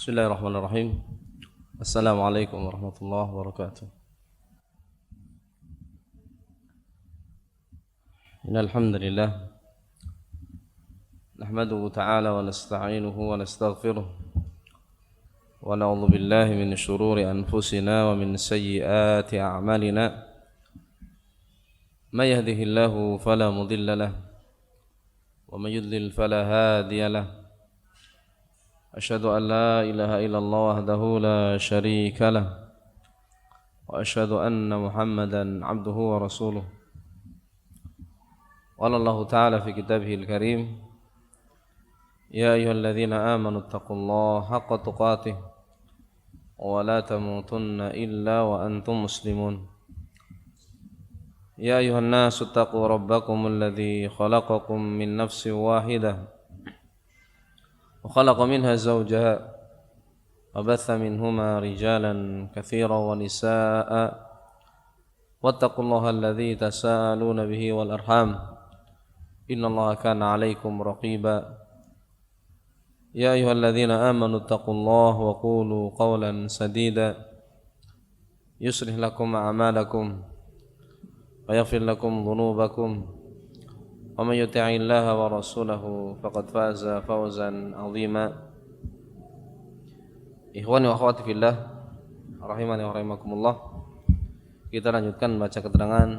Bismillahirrahmanirrahim. Assalamualaikum warahmatullahi wabarakatuh. Innal hamdalillah nahmaduhu ta'ala wa nasta'inuhu wa nastaghfiruh wa na'udzu billahi min shururi anfusina wa min sayyiati a'malina. May yahdihillahu fala mudilla lahu wa may yudlil fala hadiya lahu. Asyhadu an la ilaha illallah wahdahu la syarika lah wa asyhadu anna Muhammadan abduhu wa rasuluh. Qala Allah ta'ala fi kitabihil karim, ya ayyuhalladzina amanu taqullaha haqqa tuqatih wa la tamutunna illa wa antum muslimun. Ya ayyuhan nasu taqu rabbakumul ladzi khalaqakum min nafsin wahidah وخلق منها زوجها وبث منهما رجالا كثيرا ونساء واتقوا الله الذي تساءلون به والأرحام إن الله كان عليكم رقيبا يا أيها الذين آمنوا اتقوا الله وقولوا قولا سديدا يصلح لكم أعمالكم ويغفر لكم ذنوبكم ومن يطع الله ورسوله فقد فاز فوزا عظيما. Ikhwani wa akhwati fillah rahimani wa rahimakumullah. Kita lanjutkan membaca keterangan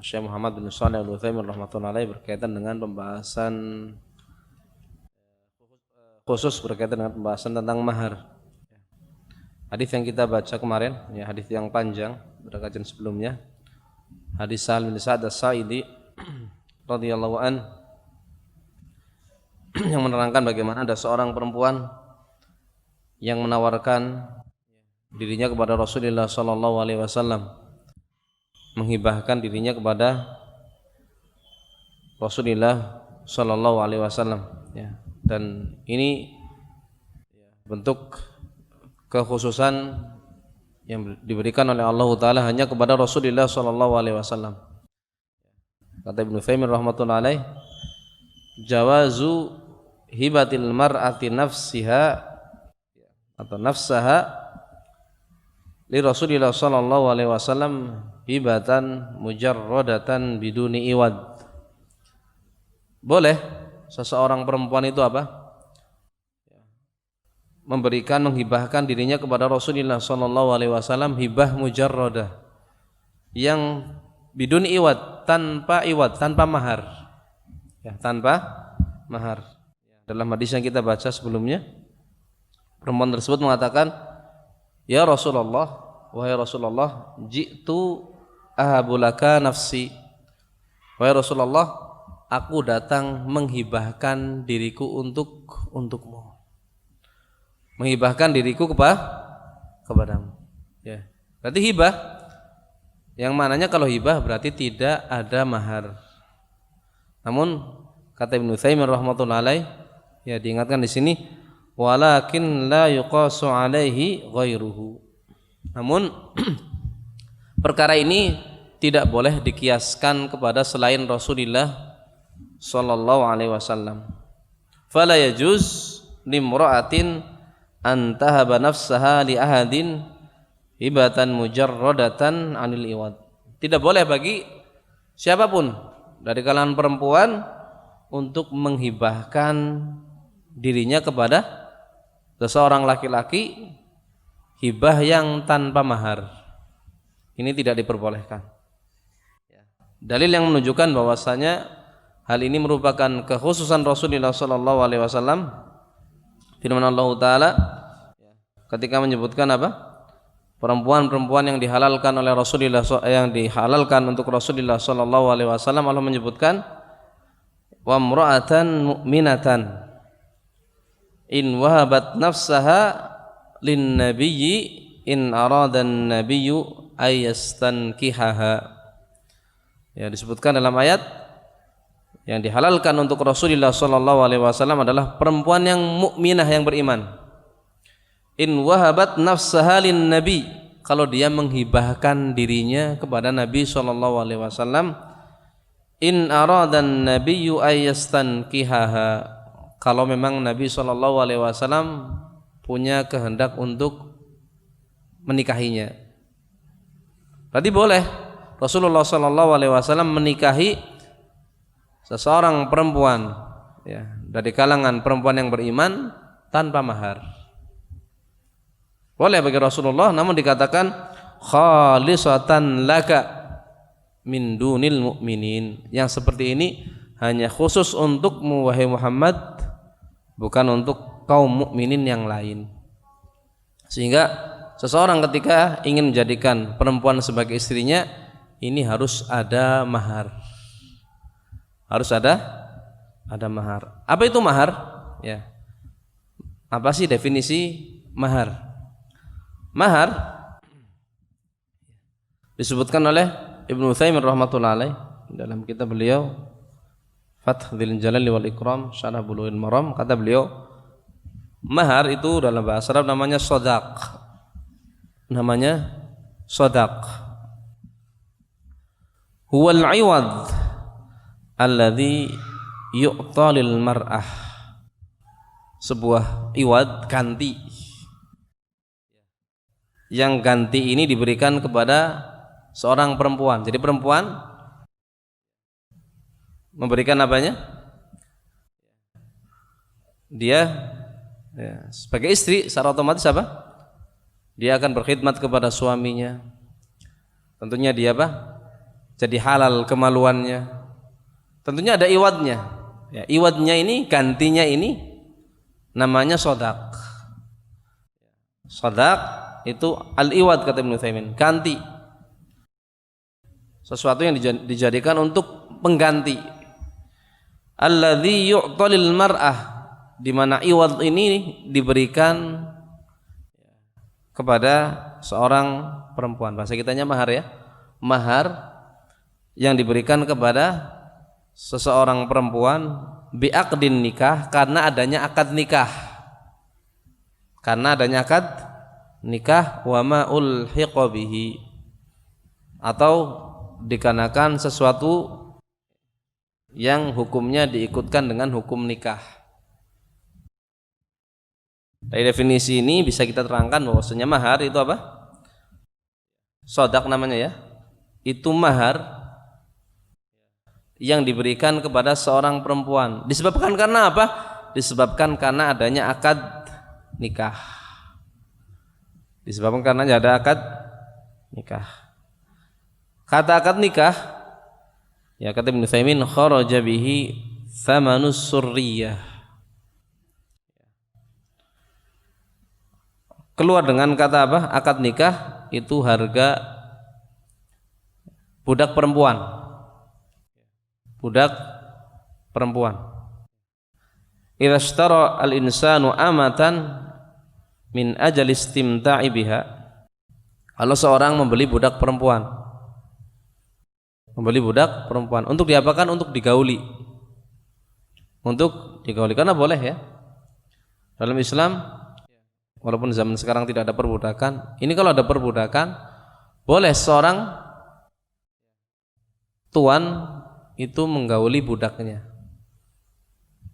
Syekh Muhammad bin Shalih Al-Utsaimin rahmatullahi alaihi berkaitan dengan pembahasan khusus berkaitan dengan pembahasan tentang mahar. Hadis yang kita baca kemarin, ya hadis yang panjang pada kajian sebelumnya. Hadis Sahal bin Sa'ad As-Sa'idi radhiyallahu an yang menerangkan bagaimana ada seorang perempuan yang menawarkan dirinya kepada Rasulullah sallallahu alaihi wasallam, menghibahkan dirinya kepada Rasulullah sallallahu alaihi wasallam, ya. Dan ini bentuk kekhususan yang diberikan oleh Allah Ta'ala hanya kepada Rasulullah sallallahu alaihi wasallam. Kata Ibnu Utsaimin rahmatullahi alaih, jawazu hibatil mar'ati nafsiha atau nafsaha li Rasulillah sallallahu alaihi wasallam hibatan mujarradatan biduni iwad. Boleh seseorang perempuan itu apa? Memberikan, menghibahkan dirinya kepada Rasulullah sallallahu alaihi wasallam hibah mujarradah yang bidun iwad, tanpa iwad, tanpa mahar, ya, tanpa mahar. Dalam hadis yang kita baca sebelumnya, perempuan tersebut mengatakan, ya Rasulullah, wahai Rasulullah, ji'tu ahabulaka nafsi, wahai Rasulullah, aku datang menghibahkan diriku untukmu, menghibahkan diriku kepadamu, ya. Berarti hibah yang mananya kalau hibah berarti tidak ada mahar. Namun kata Ibnu Utsaimin rahmatullahi alaih, ya diingatkan di sini, walakin la yuqasu alaihi ghairuhu. Namun perkara ini tidak boleh dikiaskan kepada selain Rasulullah sallallahu alaihi wasallam. Fala yajuz limra'atin an tahaba nafsaha li ahadin hibatan mujarradatan anil iwad. Tidak boleh bagi siapapun dari kalangan perempuan untuk menghibahkan dirinya kepada seseorang laki-laki hibah yang tanpa mahar. Ini tidak diperbolehkan. Dalil yang menunjukkan bahwasanya hal ini merupakan kekhususan Rasulullah sallallahu alaihi wasallam, firman Allah Ta'ala ketika menyebutkan apa? Perempuan-perempuan yang dihalalkan oleh Rasulullah, yang dihalalkan untuk Rasulullah sallallahu alaihi wasallam, Allah menyebutkan wa imra'atan mu'minatan in wahabat nafsaha lin nabiyyi in arada an-nabiyyu ayastankihaha. Ya, disebutkan dalam ayat yang dihalalkan untuk Rasulullah sallallahu alaihi wasallam adalah perempuan yang mukminah yang beriman. In wahabat nafsaha lin nabi, kalau dia menghibahkan dirinya kepada Nabi sallallahu alaihi wasallam, in aradan nabiyyu ayastankihaha, kalau memang Nabi sallallahu alaihi wasallam punya kehendak untuk menikahinya. Berarti boleh Rasulullah SAW menikahi seseorang perempuan ya, dari kalangan perempuan yang beriman tanpa mahar. Boleh bagi Rasulullah, namun dikatakan khalisatan laka min dunil mu'minin. Yang seperti ini hanya khusus untukmu wahai Muhammad, bukan untuk kaum mukminin yang lain. Sehingga seseorang ketika ingin menjadikan perempuan sebagai istrinya, ini harus ada mahar. Harus ada mahar. Apa itu mahar? Ya. Apa sih definisi mahar? Mahar disebutkan oleh Ibnu Utsaimin rahmatullah alaih dalam kitab beliau Fathul Jalali wal Ikram Syarah Bulughul Maram. Kata beliau, mahar itu dalam bahasa Arab namanya shadaq. Namanya shadaq. Huwal 'iwad alladzi yu'ta lil mar'ah. Sebuah iwad, ganti. Yang ganti ini diberikan kepada seorang perempuan. Jadi perempuan memberikan apanya? Dia ya, sebagai istri secara otomatis apa? Dia akan berkhidmat kepada suaminya. Tentunya dia apa? Jadi halal kemaluannya. Tentunya ada iwadnya. Ya, iwadnya ini, gantinya ini namanya shadaq. Shadaq itu al-iwad kata Ibnu Utsaimin, ganti. Sesuatu yang dijadikan untuk pengganti. Alladzi yu'ta lil mar'ah, di mana iwad ini diberikan kepada seorang perempuan. Bahasa kitanya mahar ya. Mahar yang diberikan kepada seseorang perempuan bi'aqdin nikah, karena adanya akad nikah. Karena adanya akad nikah wa ma ulhiqa bihi, atau dikarenakan sesuatu yang hukumnya diikutkan dengan hukum nikah. Dari definisi ini bisa kita terangkan bahwasanya mahar itu apa? Shadaq namanya ya. Itu mahar yang diberikan kepada seorang perempuan. Disebabkan karena apa? Disebabkan karena adanya akad nikah. Disebabkan karena ada akad nikah. Kata akad nikah, ya kata Ibnu Utsaimin, kharaja bihi thamanus surriyah. Keluar dengan kata apa? Akad nikah itu harga budak perempuan. Budak perempuan. Idza ishtara al-insanu amatan min ajal istimta'i biha. Kalau seorang membeli budak perempuan, untuk diapakan? Untuk digauli. Untuk digauli, karena boleh ya. Dalam Islam, walaupun zaman sekarang tidak ada perbudakan, ini kalau ada perbudakan, boleh seorang tuan itu menggauli budaknya.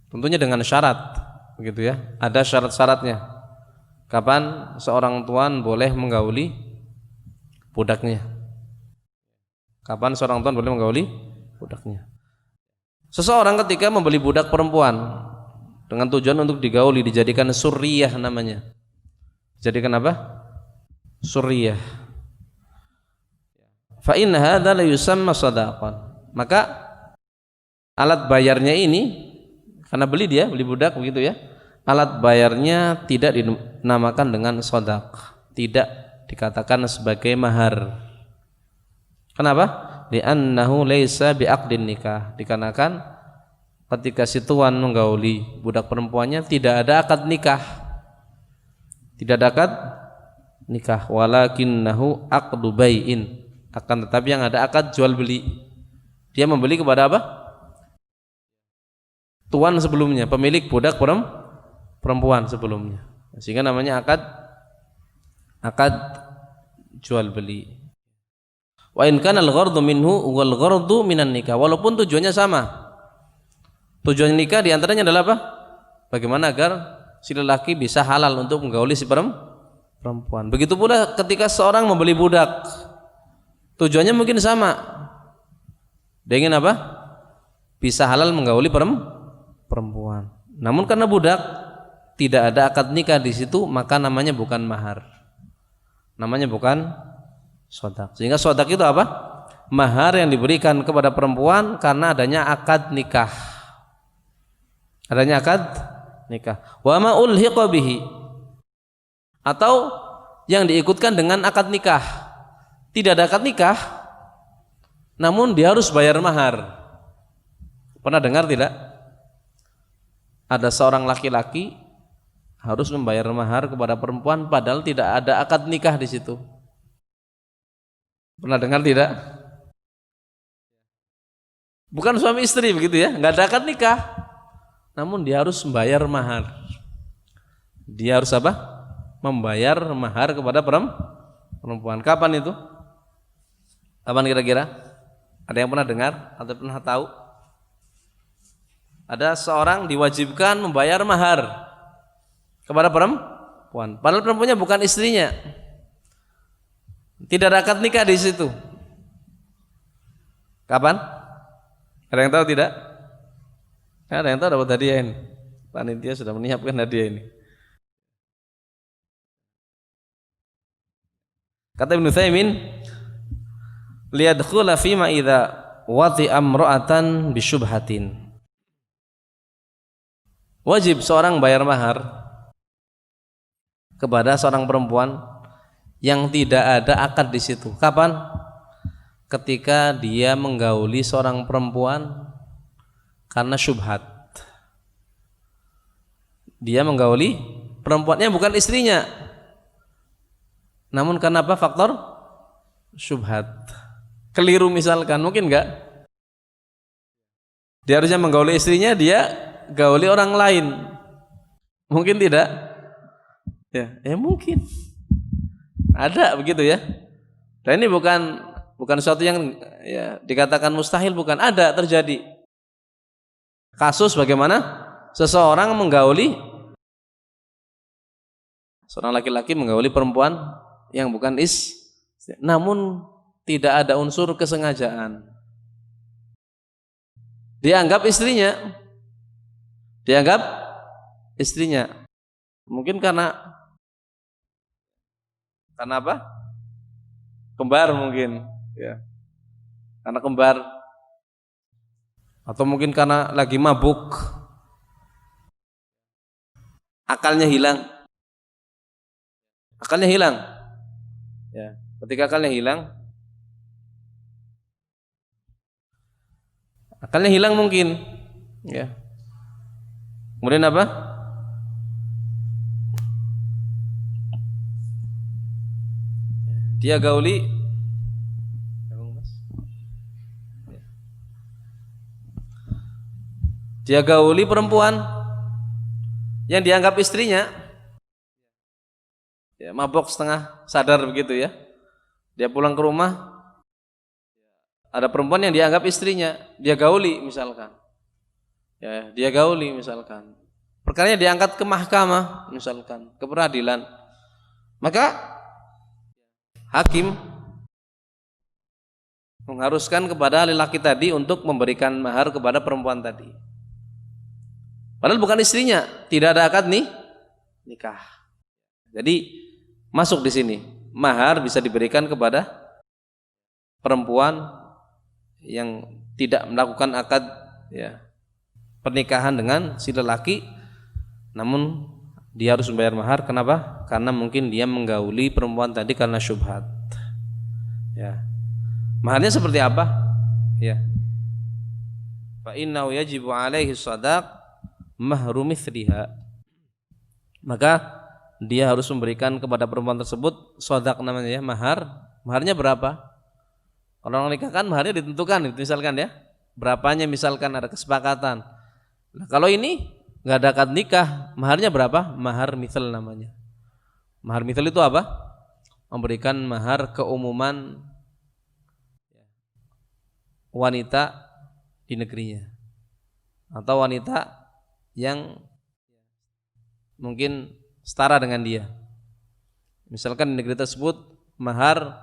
Tentunya dengan syarat, begitu ya. Ada syarat-syaratnya. Kapan seorang tuan boleh menggauli budaknya? Kapan seorang tuan boleh menggauli budaknya? Seseorang ketika membeli budak perempuan dengan tujuan untuk digauli, dijadikan surriyah namanya. Jadikan apa? Surriyah. Fa in hadza la yusamma shadaqan. Maka alat bayarnya ini, karena beli budak begitu ya. Alat bayarnya tidak dinamakan dengan shadaq, tidak dikatakan sebagai mahar. Kenapa? Li'annahu laisa bi'aqdin nikah. Dikarenakan ketika si tuan menggauli budak perempuannya tidak ada akad nikah. Tidak ada akad nikah, walakinnahu aqdu bai'in. Akan tetapi yang ada akad jual beli. Dia membeli kepada apa? Tuan sebelumnya, pemilik budak perempuan sebelumnya. Sehingga namanya akad jual beli. Wa in kana al-ghardu minhu wal ghardu minan nikah. Walaupun tujuannya sama. Tujuan nikah diantaranya adalah apa? Bagaimana agar si lelaki bisa halal untuk menggauli si perempuan. Begitu pula ketika seorang membeli budak, tujuannya mungkin sama. Dia ingin apa? Bisa halal menggauli perempuan. Namun karena budak tidak ada akad nikah di situ, maka namanya bukan mahar. Namanya bukan sodak. Sehingga sodak itu apa? Mahar yang diberikan kepada perempuan karena adanya akad nikah. Adanya akad nikah. Wa ma ulhiqa bihi, atau yang diikutkan dengan akad nikah. Tidak ada akad nikah, namun dia harus bayar mahar. Pernah dengar tidak? Ada seorang laki-laki harus membayar mahar kepada perempuan padahal tidak ada akad nikah di situ. Pernah dengar tidak? Bukan suami istri begitu ya, nggak ada akad nikah, namun dia harus membayar mahar. Dia harus apa? Membayar mahar kepada perempuan. Kapan itu? Kapan kira-kira? Ada yang pernah dengar atau pernah tahu? Ada seorang diwajibkan membayar mahar kepada perempuan, padahal perempuannya bukan istrinya. Tidak ada akad nikah di situ. Kapan? Ada yang tahu tidak? Ada yang tahu dapat hadiah ini? Panitia sudah menyiapkan hadiah ini. Kata Ibnu Utsaimin, liyadkhula fima idza wati'a imra'atan bisyubhatin. Wajib seorang bayar mahar kepada seorang perempuan yang tidak ada akad di situ. Kapan? Ketika dia menggauli seorang perempuan karena syubhat. Dia menggauli perempuannya bukan istrinya, namun karena apa? Faktor syubhat. Keliru misalkan, mungkin enggak? Dia harusnya menggauli istrinya, dia gauli orang lain. Mungkin tidak? Ya mungkin. Ada begitu ya. Dan ini bukan sesuatu yang ya dikatakan mustahil, bukan, ada, terjadi. Kasus bagaimana seseorang menggauli, seorang laki-laki menggauli perempuan yang bukan namun tidak ada unsur kesengajaan. Dianggap istrinya. Mungkin karena apa? Kembar mungkin, ya. Karena kembar, atau mungkin karena lagi mabuk, akalnya hilang. Ya, ketika akalnya hilang mungkin, ya. Kemudian apa? Dia gauli perempuan yang dianggap istrinya. Ya, mabok setengah sadar begitu ya. Dia pulang ke rumah, ada perempuan yang dianggap istrinya, dia gauli misalkan. Ya, dia gauli misalkan. Perkaranya diangkat ke mahkamah misalkan, ke peradilan. Maka hakim mengharuskan kepada lelaki tadi untuk memberikan mahar kepada perempuan tadi. Padahal bukan istrinya, tidak ada akad nikah. Jadi masuk di sini, mahar bisa diberikan kepada perempuan yang tidak melakukan akad ya pernikahan dengan si lelaki, namun dia harus membayar mahar. Kenapa? Karena mungkin dia menggauli perempuan tadi karena syubhat. Ya. Maharnya seperti apa? Ya. Fa innahu yajibu alaihi shadaq mahru mithliha. Maka dia harus memberikan kepada perempuan tersebut shadaq namanya ya, mahar. Maharnya berapa? Kalau orang nikah kan maharnya ditentukan, misalkan ya. Berapanya misalkan ada kesepakatan. Nah, kalau ini nggak ada akad nikah, maharnya berapa? Mahar mithal namanya. Mahar mithal itu apa? Memberikan mahar keumuman wanita di negerinya, atau wanita yang mungkin setara dengan dia. Misalkan di negeri tersebut mahar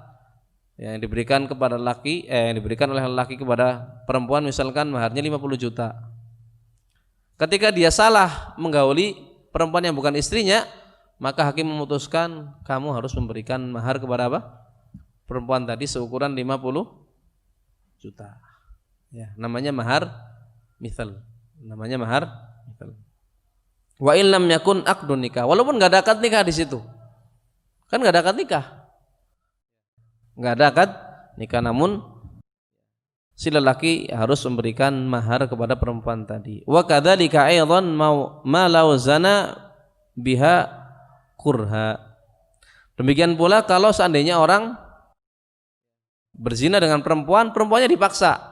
yang diberikan kepada laki yang diberikan oleh laki kepada perempuan misalkan maharnya 50 juta. Ketika dia salah menggauli perempuan yang bukan istrinya, maka hakim memutuskan kamu harus memberikan mahar kepada apa? Perempuan tadi seukuran 50 juta. Ya, namanya mahar mithal. Namanya mahar mithal. Wa illam yakun aqdun nikah. Walaupun enggak ada akad nikah di situ. Kan enggak ada akad nikah. Enggak ada akad nikah, namun si lelaki harus memberikan mahar kepada perempuan tadi. Wa kadzalika aidan ma law zana biha kurha. Demikian pula kalau seandainya orang berzina dengan perempuan, perempuannya dipaksa.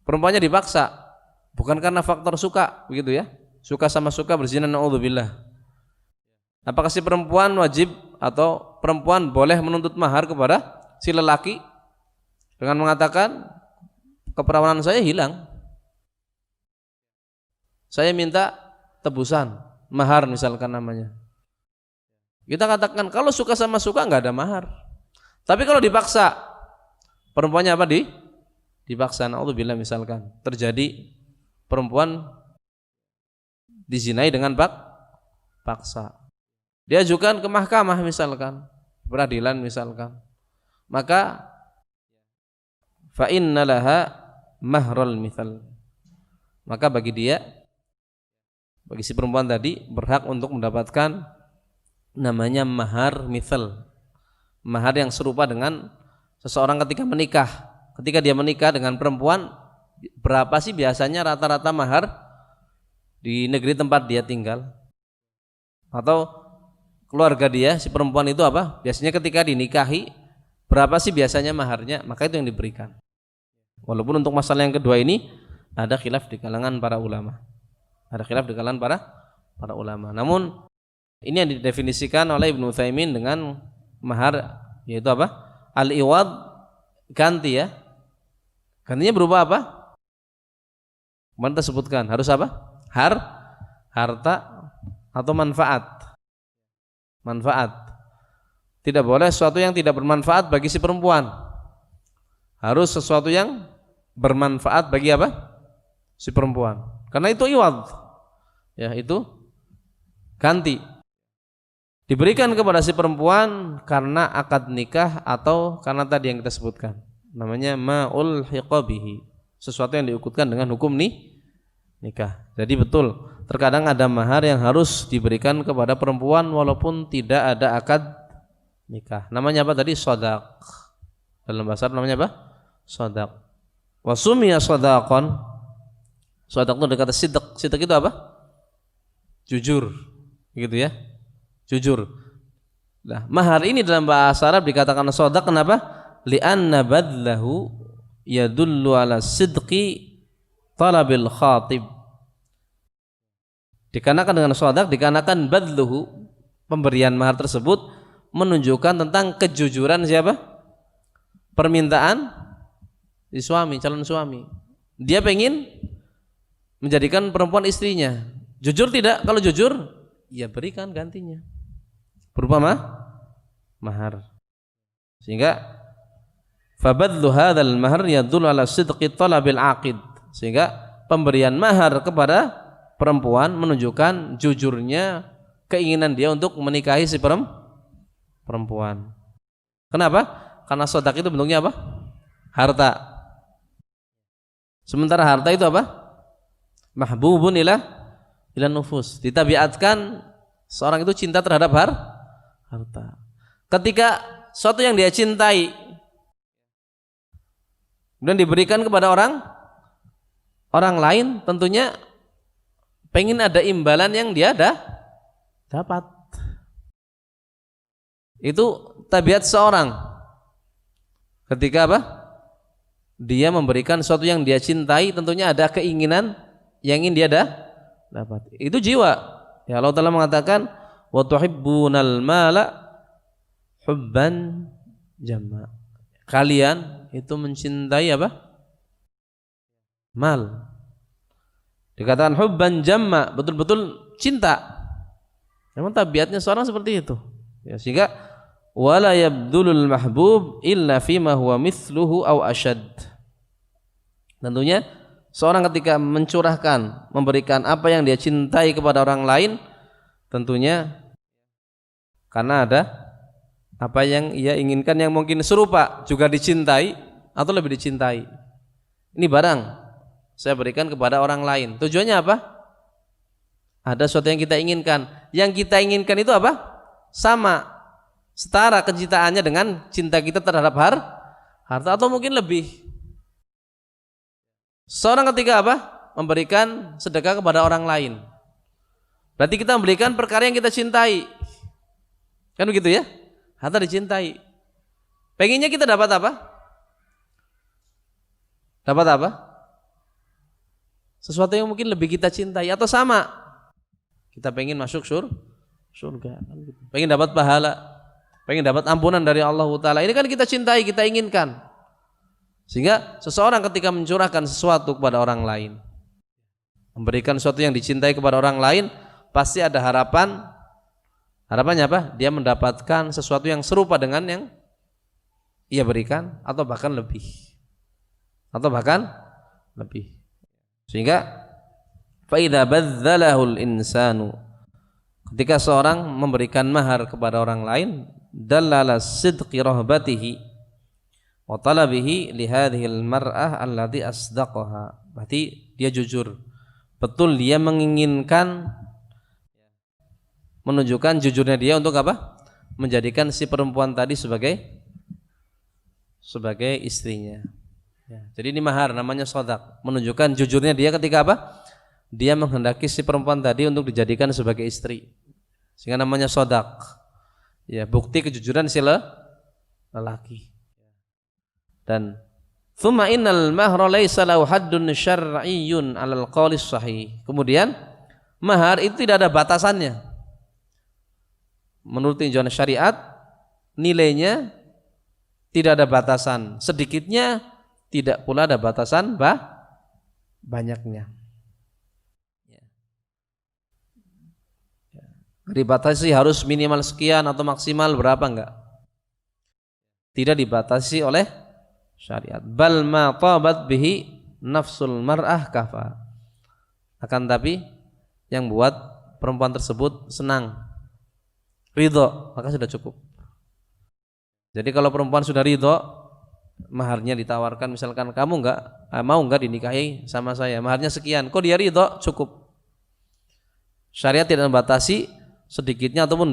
Perempuannya dipaksa, bukan karena faktor suka, begitu ya. Suka sama suka berzina, naudzubillah. Apakah si perempuan wajib atau perempuan boleh menuntut mahar kepada si lelaki dengan mengatakan keperawanan saya hilang, saya minta tebusan mahar misalkan namanya. Kita katakan kalau suka sama suka nggak ada mahar. Tapi kalau dipaksa, perempuannya apa dipaksa, naudzubillah, misalkan terjadi perempuan dizinai dengan paksa, dia ajukan ke mahkamah misalkan, peradilan misalkan, maka fa inna laha mahral mithal, maka bagi si perempuan tadi berhak untuk mendapatkan namanya mahar mithal, mahar yang serupa dengan seseorang ketika menikah. Ketika dia menikah dengan perempuan, berapa sih biasanya rata-rata mahar di negeri tempat dia tinggal atau keluarga dia, si perempuan itu apa? Biasanya ketika dinikahi, berapa sih biasanya maharnya? Maka itu yang diberikan. Walaupun untuk masalah yang kedua ini ada khilaf di kalangan para ulama. Ada khilaf di kalangan para ulama. Namun ini yang didefinisikan oleh Ibnu Utsaimin dengan mahar, yaitu apa? Al-iwad, ganti ya. Gantinya berupa apa? Kemarin kita sebutkan harus apa? Harta atau manfaat. Manfaat. Tidak boleh sesuatu yang tidak bermanfaat bagi si perempuan. Harus sesuatu yang bermanfaat bagi apa? Si perempuan. Karena itu iwad. Ya, itu ganti. Diberikan kepada si perempuan karena akad nikah atau karena tadi yang kita sebutkan. Namanya ma'ul hiqabihi, sesuatu yang diikutkan dengan hukum nikah. Jadi betul, terkadang ada mahar yang harus diberikan kepada perempuan walaupun tidak ada akad nikah. Namanya apa tadi? Shadaq. Dalam bahasa Arab namanya apa? Shadaq. Wa sumiya shadaqan. Shadaq itu dekat sidq. Sidq itu apa? Jujur. Begitu ya. Jujur. Nah, mahar ini dalam bahasa Arab dikatakan shadaq kenapa? Li'anna badlahu yadullu ala sidqi talabil khatib. Dikarenakan dengan shadaq, dikarenakan badluhu, pemberian mahar tersebut menunjukkan tentang kejujuran siapa? Permintaan si suami, calon suami. Dia pengen menjadikan perempuan istrinya. Jujur tidak? Kalau jujur, ya berikan gantinya. Berupa mahar. Sehingga fabadlu hadzal mahar yadullu ala sidqi talabil aqid. Sehingga pemberian mahar kepada perempuan menunjukkan jujurnya keinginan dia untuk menikahi si perempuan. Kenapa? Karena shadaq itu bentuknya apa? Harta. Sementara harta itu apa? Mahbubun ila nufus. Ditabiatkan seorang itu cinta terhadap harta. Ketika sesuatu yang dia cintai dan diberikan kepada orang lain, tentunya pengen ada imbalan yang dia dapat. Itu tabiat seorang ketika apa? Dia memberikan sesuatu yang dia cintai, tentunya ada keinginan yang ingin dia dapat. Itu jiwa. Ya, Allah Ta'ala mengatakan wa tuhibbunal mala hubban jamma. Kalian itu mencintai apa? Mal. Dikatakan hubban jamma, betul-betul cinta. Memang tabiatnya seorang seperti itu. Ya, sehingga wala yabdulul mahbub illa fima huwa mithluhu aw asyad. Tentunya seorang ketika mencurahkan, memberikan apa yang dia cintai kepada orang lain, tentunya karena ada apa yang ia inginkan yang mungkin serupa juga dicintai atau lebih dicintai. Ini barang saya berikan kepada orang lain. Tujuannya apa? Ada sesuatu yang kita inginkan. Yang kita inginkan itu apa? Sama, setara kecintaannya dengan cinta kita terhadap harta atau mungkin lebih. Seorang ketika apa? Memberikan sedekah kepada orang lain. Berarti kita memberikan perkara yang kita cintai. Kan begitu ya? Harta dicintai. Pengennya kita dapat apa? Dapat apa? Sesuatu yang mungkin lebih kita cintai atau sama. Kita pengen masuk surga, pengen dapat pahala, pengen dapat ampunan dari Allah Ta'ala. Ini kan kita cintai, kita inginkan. Sehingga seseorang ketika mencurahkan sesuatu kepada orang lain, memberikan sesuatu yang dicintai kepada orang lain, pasti ada harapan. Harapannya apa? Dia mendapatkan sesuatu yang serupa dengan yang ia berikan atau bahkan lebih. Sehingga faida badzalahul insanu, ketika seorang memberikan mahar kepada orang lain, dallala sidqi rahbatihi wa talabihi li hadhil mar'ah allati asdaqaha. Berarti dia jujur, betul dia menginginkan, menunjukkan jujurnya dia untuk apa? Menjadikan si perempuan tadi sebagai istrinya. Ya, jadi ini mahar, namanya shadaq, menunjukkan jujurnya dia ketika apa? Dia menghendaki si perempuan tadi untuk dijadikan sebagai istri, sehingga namanya shadaq. Ya, bukti kejujuran si lelaki. Dan thumma innal mahra laysa lahu haddun syar'iyyun 'alal qawli sahih. Kemudian mahar itu tidak ada batasannya. Menurut tinjauan syariat, nilainya tidak ada batasan, sedikitnya tidak pula ada batasan banyaknya. Dibatasi harus minimal sekian atau maksimal berapa, enggak. Tidak dibatasi oleh syariat. Bal ma tabat bihi nafsul mar'ah kafa. Akan tapi yang buat perempuan tersebut senang, ridho, maka sudah cukup. Jadi kalau perempuan sudah ridho, maharnya ditawarkan, misalkan kamu mau enggak dinikahi sama saya, maharnya sekian, kok dia ridho, cukup. Syariat tidak membatasi sedikitnya ataupun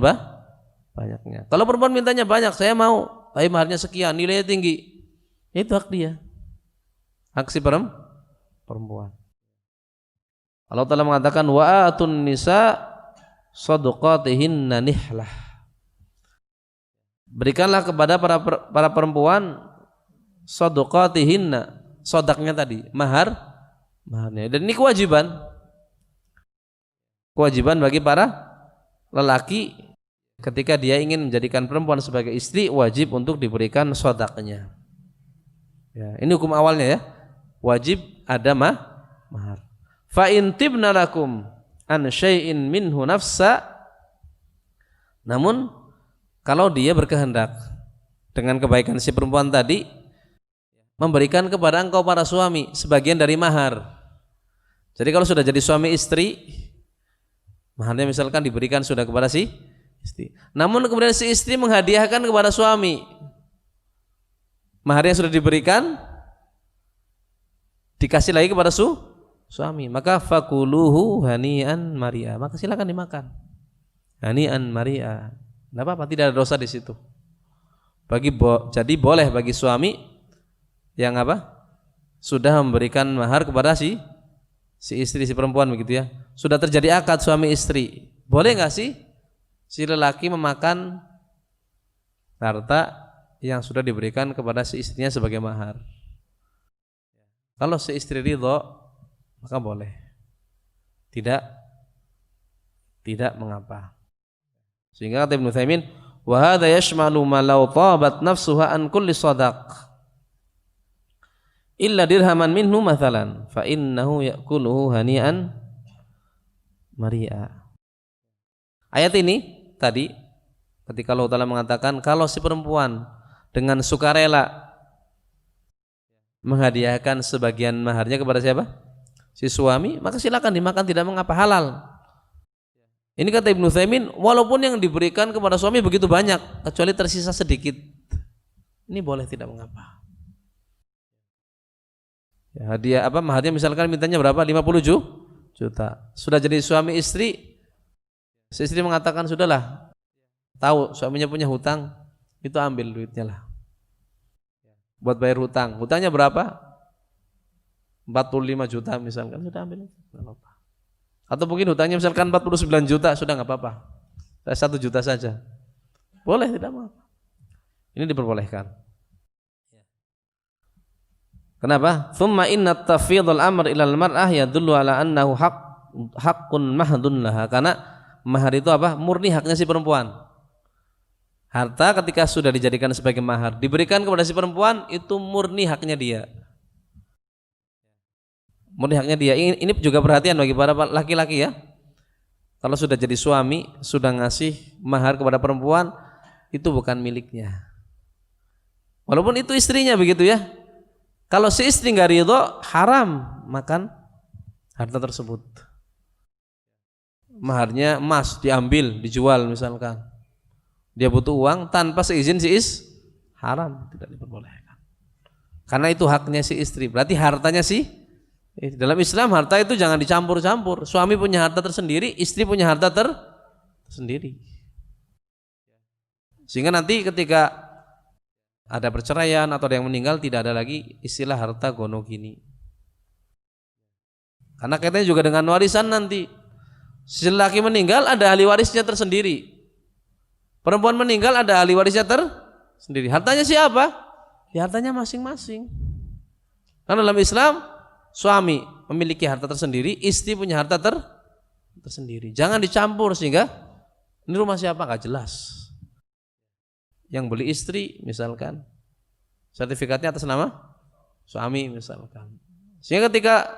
banyaknya. Kalau perempuan mintanya banyak, saya mau, tapi maharnya sekian, nilainya tinggi, itu hak dia, hak si perempuan. Allah Ta'ala mengatakan wa atun nisa shadaqatihinna nihlah. Berikanlah kepada para perempuan shadaqatihinna, sodaknya tadi, maharnya. Dan ini kewajiban bagi para lelaki ketika dia ingin menjadikan perempuan sebagai istri, wajib untuk diberikan sodaknya. Ya, ini hukum awalnya ya, wajib ada mahar. Fa in tibna lakum an syai'in minhu nafsa, namun kalau dia berkehendak dengan kebaikan si perempuan tadi memberikan kepada engkau para suami sebagian dari mahar. Jadi kalau sudah jadi suami istri, maharnya misalkan diberikan sudah kepada si istri. Namun kemudian si istri menghadiahkan kepada suami, maharnya sudah diberikan, dikasih lagi kepada suami, maka fakuluhu hani'an mari'a, maka silakan dimakan hani'an mari'a. Tidak apa-apa, tidak ada dosa di situ. Jadi boleh bagi suami yang sudah memberikan mahar kepada si istri, si perempuan begitu ya. Sudah terjadi akad suami istri, boleh nggak sih si lelaki memakan harta yang sudah diberikan kepada si istrinya sebagai mahar? Kalau si istri ridho, maka boleh. Tidak mengapa. Sehingga kata Ibnu Utsaimin, wa hadza yashmalu ma law tabat nafsuha an kulli shadaq illa dirhaman minhu mathalan fa innahu ya'kuluhu hani'an mari'a. Ayat ini tadi ketika Allah Ta'ala mengatakan kalau si perempuan dengan sukarela menghadiahkan sebagian maharnya kepada siapa? Si suami, maka silakan dimakan, tidak mengapa, halal. Ini kata Ibnu Utsaimin, walaupun yang diberikan kepada suami begitu banyak, kecuali tersisa sedikit, ini boleh, tidak mengapa. Ya, hadiah apa? Maharnya misalkan mintanya berapa? 50 juta. Sudah jadi suami istri, si istri mengatakan sudahlah, tahu suaminya punya hutang, itu ambil duitnya lah, buat bayar hutang. Hutangnya berapa? 45 juta misalkan, sudah ambil, nggak apa-apa. Atau mungkin hutangnya misalkan 49 juta, sudah nggak apa-apa, 1 juta saja, boleh, tidak apa-apa. Ini diperbolehkan. Kenapa? Thumma inna tafidhal amr ilal mar'ah yadullu ala annahu haqqun mahdun laha. Karena mahar itu apa? Murni haknya si perempuan. Harta ketika sudah dijadikan sebagai mahar, diberikan kepada si perempuan, itu murni haknya dia. Murni haknya dia. Ini juga perhatian bagi para laki-laki ya. Kalau sudah jadi suami, sudah ngasih mahar kepada perempuan, itu bukan miliknya. Walaupun itu istrinya begitu ya. Kalau si istri nggak ridho, haram makan harta tersebut. Maharnya emas, diambil, dijual misalkan. Dia butuh uang tanpa seizin si haram, tidak diperbolehkan. Karena itu haknya si istri. Berarti hartanya si. Dalam Islam harta itu jangan dicampur-campur. Suami punya harta tersendiri, istri punya harta tersendiri. Sehingga nanti ketika ada perceraian atau ada yang meninggal, tidak ada lagi istilah harta gono gini. Karena kaitannya juga dengan warisan nanti. Si laki meninggal ada ahli warisnya tersendiri. Perempuan meninggal ada ahli warisnya tersendiri. Hartanya siapa? Ya hartanya masing-masing. Karena dalam Islam suami memiliki harta tersendiri, istri punya harta tersendiri. Jangan dicampur sehingga ini rumah siapa nggak jelas. Yang beli istri misalkan, sertifikatnya atas nama suami misalkan. Sehingga ketika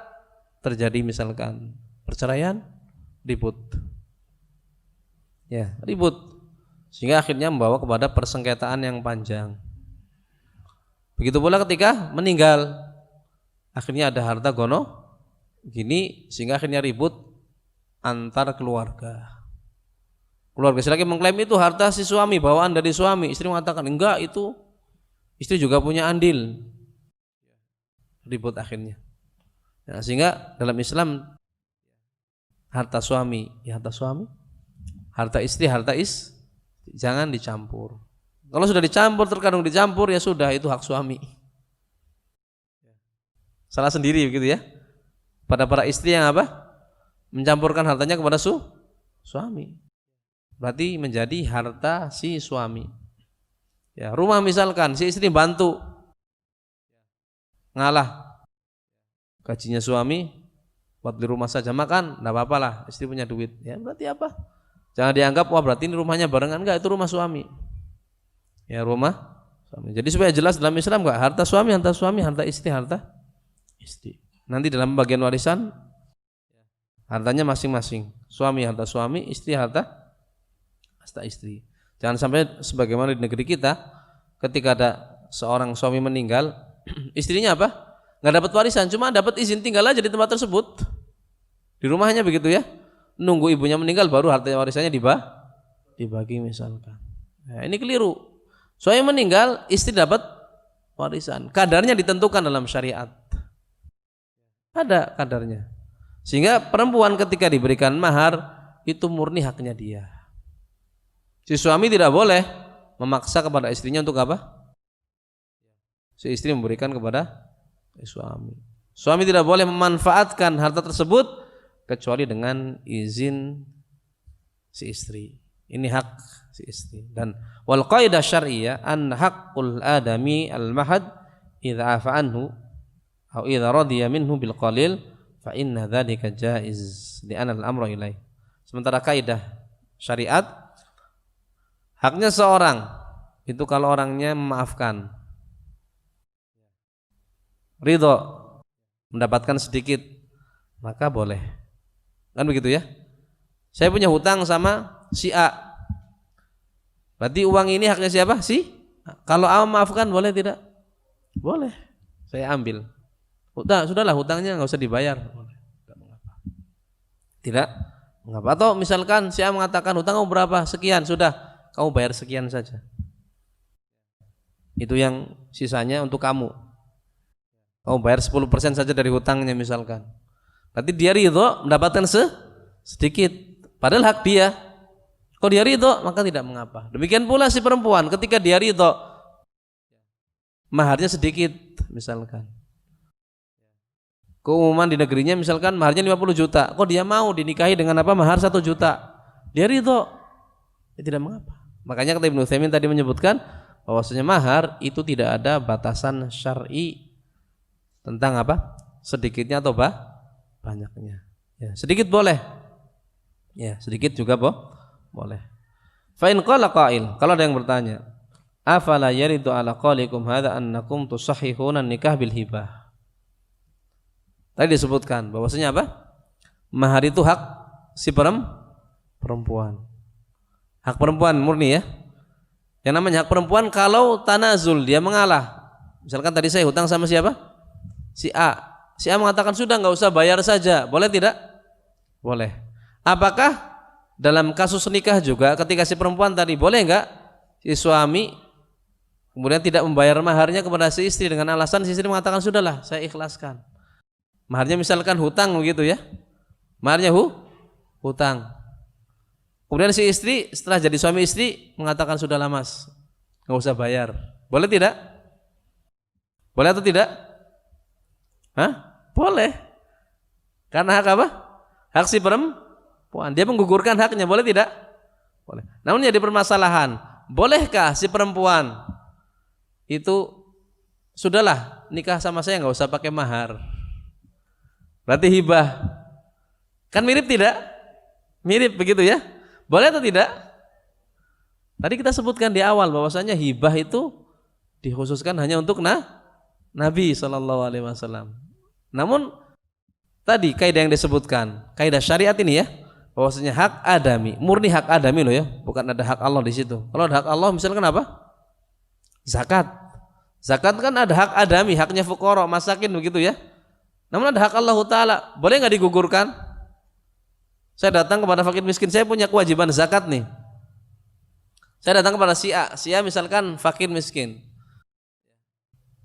terjadi misalkan perceraian, ribut. Ya, ribut. Sehingga akhirnya membawa kepada persengketaan yang panjang. Begitu pula ketika meninggal, akhirnya ada harta gono gini, sehingga akhirnya ribut antar keluarga. Keluarga si laki mengklaim itu harta si suami, bawaan dari suami. Istri mengatakan enggak, itu istri juga punya andil. Ribut akhirnya. Nah, sehingga dalam Islam harta suami ya harta suami, harta istri jangan dicampur. Kalau sudah dicampur, terkadang dicampur, ya sudah, itu hak suami. Salah sendiri begitu ya. Pada para istri yang apa? Mencampurkan hartanya kepada suami. Berarti menjadi harta si suami. Ya, rumah misalkan si istri bantu ngalah gajinya suami buat di rumah saja makan, enggak apa-apa lah, istri punya duit. Ya, berarti apa? Jangan dianggap wah berarti ini rumahnya barengan, enggak, itu rumah suami. Ya, rumah suami. Jadi supaya jelas dalam Islam enggak, harta suami, harta istri. Nanti dalam bagian warisan hartanya masing-masing. Suami harta suami, istri harta istri. Jangan sampai sebagaimana di negeri kita, ketika ada seorang suami meninggal, istrinya apa? Nggak dapat warisan, cuma dapat izin tinggal aja di tempat tersebut, di rumahnya begitu ya. Nunggu ibunya meninggal baru harta warisannya dibagi misalkan. Nah, ini keliru. Suami meninggal, istri dapat warisan. Kadarnya ditentukan dalam syariat. Ada kadarnya. Sehingga perempuan ketika diberikan mahar itu murni haknya dia. Si suami tidak boleh memaksa kepada istrinya untuk apa? Si istri memberikan kepada suami. Suami tidak boleh memanfaatkan harta tersebut kecuali dengan izin si istri. Ini hak si istri. Dan wal qaidah syar'iyyah an haqqul adami al mahad idza afa anhu atau idza radiya minhu bil qalil fa inna dzalika jaiz li anna al amra ilaih. Sementara kaidah syariat, haknya seorang itu kalau orangnya memaafkan, ridho, mendapatkan sedikit, maka boleh. Kan begitu ya? Saya punya hutang sama Si A. Berarti uang ini haknya siapa? Si A. Kalau A maafkan boleh tidak? Boleh. Saya ambil. Sudahlah hutangnya nggak usah dibayar. Tidak mengapa. Atau misalkan si A mengatakan hutang kamu berapa? Sekian, sudah kamu bayar sekian saja. Itu yang sisanya untuk kamu. Kamu bayar 10% saja dari hutangnya misalkan. Berarti dia ridho mendapatkan sedikit. Padahal hak dia. Kalau dia ridho maka tidak mengapa. Demikian pula si perempuan ketika dia ridho maharnya sedikit misalkan. Keumuman di negerinya misalkan maharnya 50 juta. Kok dia mau dinikahi dengan apa? Mahar 1 juta. Dia ridho. Dia tidak mengapa. Makanya kata Ibnu Utsaimin tadi menyebutkan bahwasanya mahar itu tidak ada batasan syar'i tentang apa? Sedikitnya atau banyaknya. Ya, sedikit boleh. Ya, sedikit juga boleh. Fa in qala qail, kalau ada yang bertanya, afala yaridu ala qalikum hadza annakum tusahhihuna nikah bil hibah. Tadi disebutkan bahwasanya apa? Mahar itu hak si perempuan. Hak perempuan murni ya. Yang namanya hak perempuan kalau tanazul, dia mengalah. Misalkan tadi saya hutang sama siapa? Si A. Si A mengatakan sudah nggak usah bayar saja. Boleh tidak? Boleh. Apakah dalam kasus nikah juga ketika si perempuan tadi boleh nggak si suami kemudian tidak membayar maharnya kepada si istri dengan alasan si istri mengatakan sudahlah saya ikhlaskan. Maharnya misalkan hutang begitu ya. Maharnya hutang. Kemudian si istri setelah jadi suami istri mengatakan sudahlah mas, nggak usah bayar. Boleh tidak? Boleh atau tidak? Hah? Boleh. Karena hak apa? Hak si perempuan. Dia menggugurkan haknya. Boleh tidak? Boleh. Namun jadi permasalahan, bolehkah si perempuan itu sudahlah nikah sama saya nggak usah pakai mahar? Berarti hibah. Kan mirip tidak? Mirip begitu ya? Boleh atau tidak? Tadi kita sebutkan di awal bahwasanya hibah itu dikhususkan hanya untuk Nabi SAW. Namun tadi kaidah yang disebutkan, kaidah syariat ini ya, bahwasanya hak adami, murni hak adami loh ya, bukan ada hak Allah di situ. Kalau ada hak Allah misalkan apa? Zakat. Zakat kan ada hak adami, haknya fuqara, masakin begitu ya. Namun ada hak Allah Ta'ala, boleh nggak digugurkan? Saya datang kepada fakir miskin, saya punya kewajiban zakat nih. Saya datang kepada si A misalkan fakir miskin.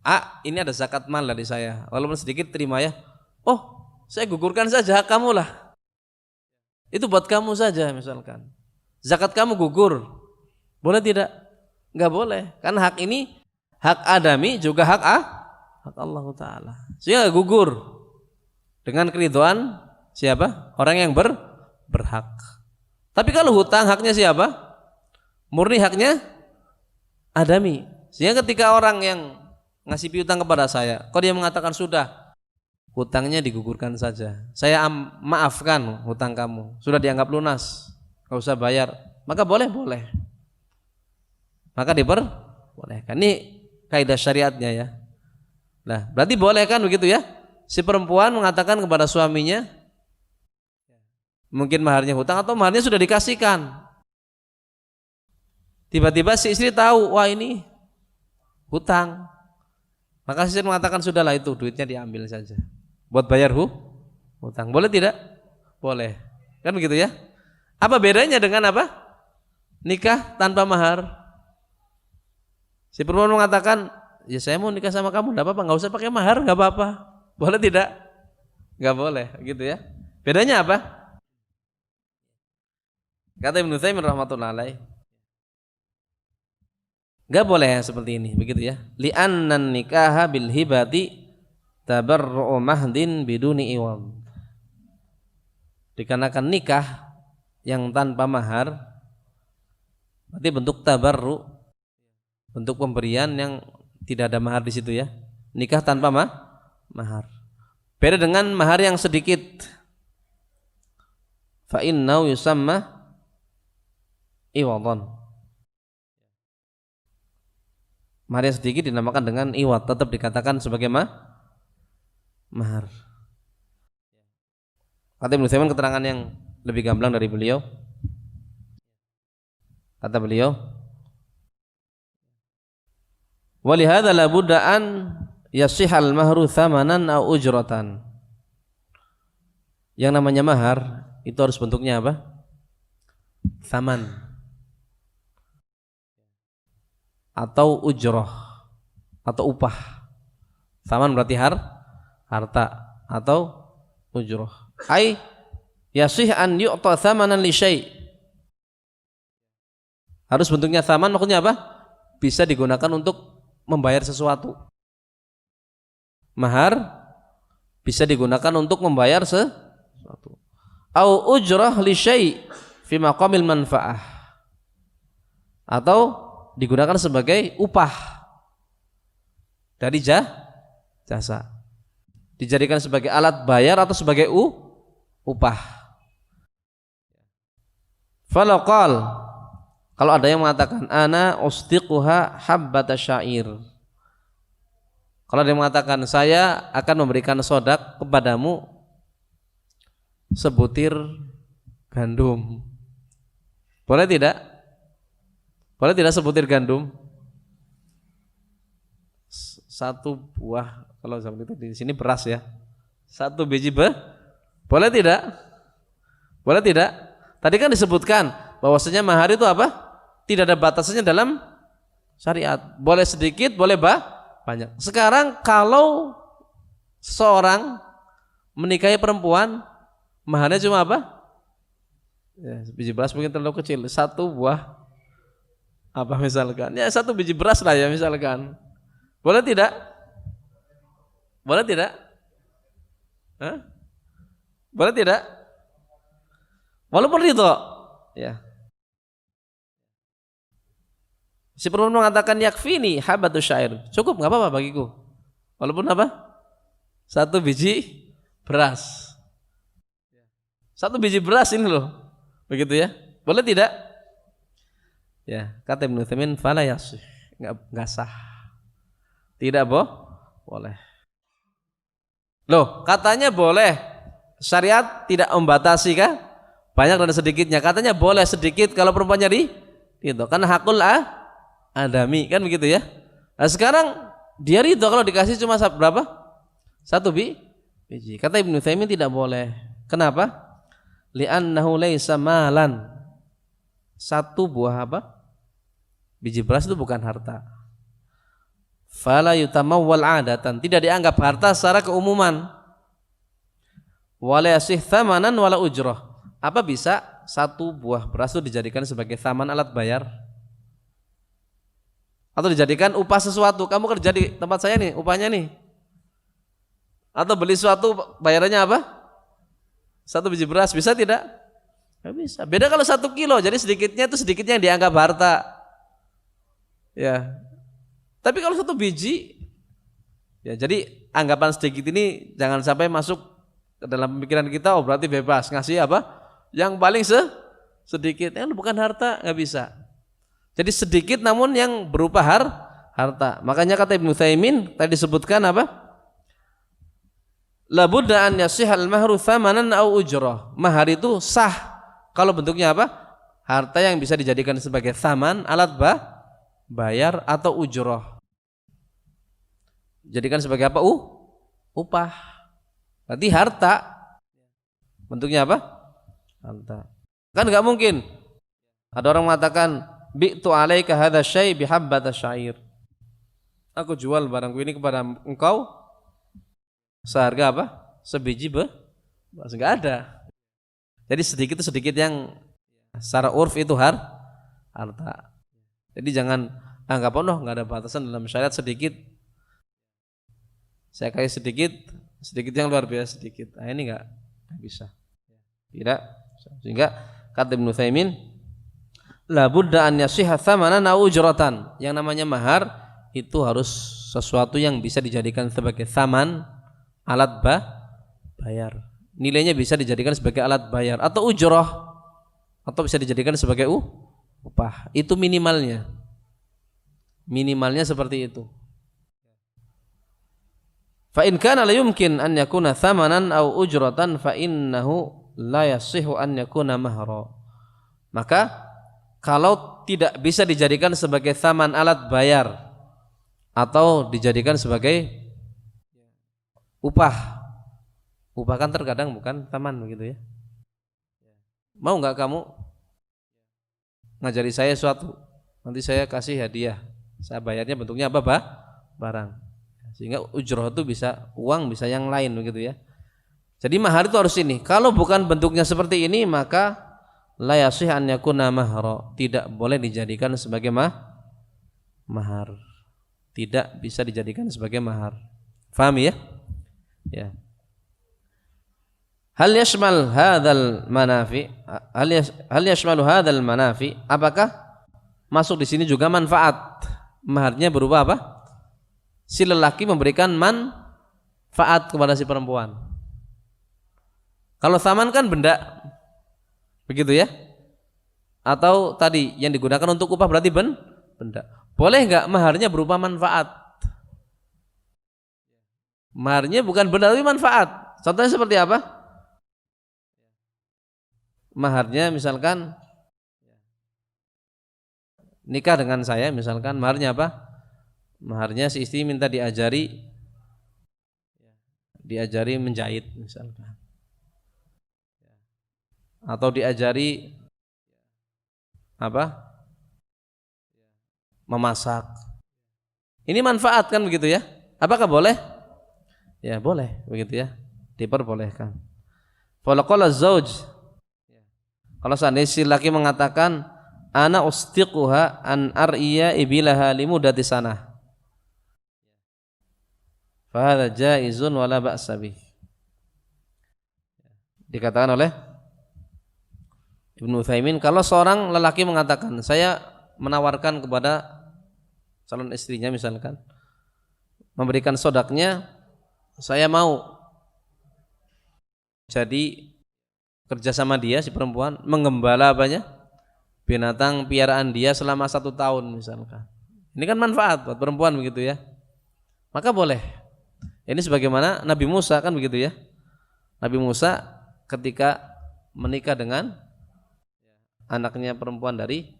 A, ini ada zakat mal dari saya, walaupun sedikit terima ya. Oh, saya gugurkan saja hak kamu lah. Itu buat kamu saja misalkan. Zakat kamu gugur, boleh tidak? Nggak boleh, karena hak ini hak adami juga hak Allah Ta'ala. Sehingga gugur dengan keridhaan siapa? Orang yang berhak. Tapi kalau hutang haknya siapa? Murni haknya adami. Sehingga ketika orang yang ngasih piutang kepada saya, kok dia mengatakan sudah hutangnya digugurkan saja, saya maafkan hutang kamu, sudah dianggap lunas, nggak usah bayar, maka boleh. Maka diperbolehkan. Ini kaidah syariatnya ya. Nah, berarti boleh kan begitu ya? Si perempuan mengatakan kepada suaminya, mungkin maharnya hutang atau maharnya sudah dikasihkan. Tiba-tiba si istri tahu, wah ini hutang. Maka si istri mengatakan sudahlah itu duitnya diambil saja. Buat bayar hutang. Boleh tidak? Boleh. Kan begitu ya? Apa bedanya dengan apa? Nikah tanpa mahar. Si perempuan mengatakan, ya saya mau nikah sama kamu, enggak apa-apa, enggak usah pakai mahar, enggak apa-apa. Boleh tidak? Enggak boleh, gitu ya. Bedanya apa? Kata Ibnu Utsaimin rahmatullahi alaih, enggak boleh yang seperti ini, begitu ya. Li'annan nikaha bil hibati tabarru'u mahdin biduni iwad. Dikarenakan nikah yang tanpa mahar berarti bentuk tabarru, bentuk pemberian yang tidak ada mahar di situ ya. Nikah tanpa mahar. Beda dengan mahar yang sedikit. Fa innahu yusamma iwadhan. Mahar yang sedikit dinamakan dengan iwad, tetap dikatakan sebagai mahar. Kata Ibnu Utsaimin keterangan yang lebih gamblang dari beliau, Kata beliau, walihada la budda an yasihal mahru thamanan au ujratan. Yang namanya mahar itu harus bentuknya apa? Thaman atau ujrah atau upah. Thaman berarti harta atau ujrah. Ai yasih an yu'ta thamanan li syai'. Harus bentuknya thaman, maksudnya apa? Bisa digunakan untuk membayar sesuatu. Mahar bisa digunakan untuk membayar sesuatu. Au ujrah li syai' fi maqamil manfaah. Atau digunakan sebagai upah dari jasa. Dijadikan sebagai alat bayar atau sebagai upah. Falaqal, kalau ada yang mengatakan ana usdiquha habbata syair. Kalau ada yang mengatakan saya akan memberikan sodak kepadamu sebutir gandum. Boleh tidak? Boleh tidak sebutir gandum? Satu buah, kalau zaman itu di sini beras ya. Satu biji boleh tidak? Boleh tidak? Tadi kan disebutkan bahwasanya mahar itu apa? Tidak ada batasannya dalam syariat. Boleh sedikit, boleh banyak. Sekarang kalau seorang menikahi perempuan, maharnya cuma apa? Ya, biji beras mungkin terlalu kecil. Satu buah apa misalkan? Ya satu biji beras lah ya misalkan. Boleh tidak? Boleh tidak? Hah? Boleh tidak? Walaupun ridho, ya. Si perempuan mengatakan yakfini habatu syair. Cukup, nggak apa-apa bagiku. Walaupun apa? Satu biji beras. Satu biji beras ini loh. Begitu ya. Boleh tidak? Ya, kata Ibnu Utsaimin fala yasih. Enggak sah. Tidak boleh. Loh, katanya boleh. Syariat tidak membatasi kah? Banyak dan sedikitnya. Katanya boleh sedikit kalau perempuan nyari. Gitu. Karena hakul adami kan begitu ya. Nah sekarang dia ridho kalau dikasih cuma berapa? Satu biji. Kata Ibnu Utsaimin tidak boleh. Kenapa? Li'annahu laisa malan. Satu buah apa? Biji beras itu bukan harta. Fala yutamawwal adatan, tidak dianggap harta secara keumuman. Wala yasih thamanan wala ujrah. Apa bisa satu buah beras itu dijadikan sebagai thaman alat bayar? Atau dijadikan upah sesuatu? Kamu kerja di tempat saya nih, upahnya nih. Atau beli sesuatu bayarannya apa? Satu biji beras, bisa tidak? Nggak bisa. Beda kalau 1 kilo, jadi sedikitnya itu sedikitnya yang dianggap harta. Ya. Tapi kalau 1 biji, ya jadi anggapan sedikit ini jangan sampai masuk ke dalam pemikiran kita. Oh berarti bebas ngasih apa? Yang paling sedikit, bukan harta, nggak bisa. Jadi sedikit namun yang berupa harta. Makanya kata Ibnu Utsaimin tadi disebutkan apa? La budda an yasihal mahru thamanan au ujrah. Mahar itu sah kalau bentuknya apa? Harta yang bisa dijadikan sebagai thaman, alat bayar atau ujrah. Jadikan sebagai apa? Upah. Berarti harta. Bentuknya apa? Harta. Kan enggak mungkin ada orang mengatakan bi'tu 'alaika hadza syai' bihabbata syair. Aku jual barangku ini kepada engkau seharga apa? Sebiji beras. Enggak ada. Jadi sedikit itu sedikit yang secara urf itu harta. Jadi jangan anggap enggak ada batasan dalam syariat sedikit. Saya kasih sedikit yang luar biasa sedikit. Nah, ini enggak bisa. Tidak. Sehingga kata Ibnu Utsaimin la budda an yasihha thamanan aw ujratan. Yang namanya mahar itu harus sesuatu yang bisa dijadikan sebagai thaman, alat bayar. Nilainya bisa dijadikan sebagai alat bayar atau ujrah atau bisa dijadikan sebagai upah. Itu minimalnya. Minimalnya seperti itu. Fa in kana la yumkin an yakuna thamanan aw ujratan fa innahu la yasihu an yakuna mahra. Maka kalau tidak bisa dijadikan sebagai tsaman alat bayar atau dijadikan sebagai upah. Upah kan terkadang bukan tsaman begitu ya. Mau nggak kamu ngajari saya suatu, nanti saya kasih hadiah, saya bayarnya bentuknya apa, barang, sehingga ujroh itu bisa uang, bisa yang lain begitu ya. Jadi mahar itu harus ini. Kalau bukan bentuknya seperti ini, maka la yasih an yakuna mahra, tidak boleh dijadikan sebagai mahar, tidak bisa dijadikan sebagai mahar. Faham ya? Ya. Hal yashmal hadzal manafi, hal yashmalu hadzal manafi, apakah masuk di sini juga manfaat? Maharnya berupa apa? Si lelaki memberikan manfaat kepada si perempuan. Kalau tsaman kan benda, begitu ya? Atau tadi yang digunakan untuk upah berarti benda. Boleh enggak maharnya berupa manfaat? Maharnya bukan benda tapi manfaat. Contohnya seperti apa? Maharnya misalkan nikah dengan saya, misalkan maharnya apa? Maharnya si istri minta diajari menjahit misalkan, atau diajari apa? Memasak. Ini manfaat kan begitu ya? Apakah boleh? Ya boleh begitu ya, diperbolehkan. Falaqala zauj, kalau seandainya si laki mengatakan ana ustiquha an ar'iya ibilaha limudati sanah, fa hadza jaizun wala ba'sa bih. Dikatakan oleh Ibnu Utsaimin, kalau seorang lelaki mengatakan saya menawarkan kepada calon istrinya misalkan memberikan sodaknya, saya mau jadi kerja sama dia si perempuan, menggembala apanya? Binatang piaraan dia selama 1 tahun misalkan. Ini kan manfaat buat perempuan begitu ya. Maka boleh. Ini sebagaimana Nabi Musa kan begitu ya. Nabi Musa ketika menikah dengan anaknya perempuan dari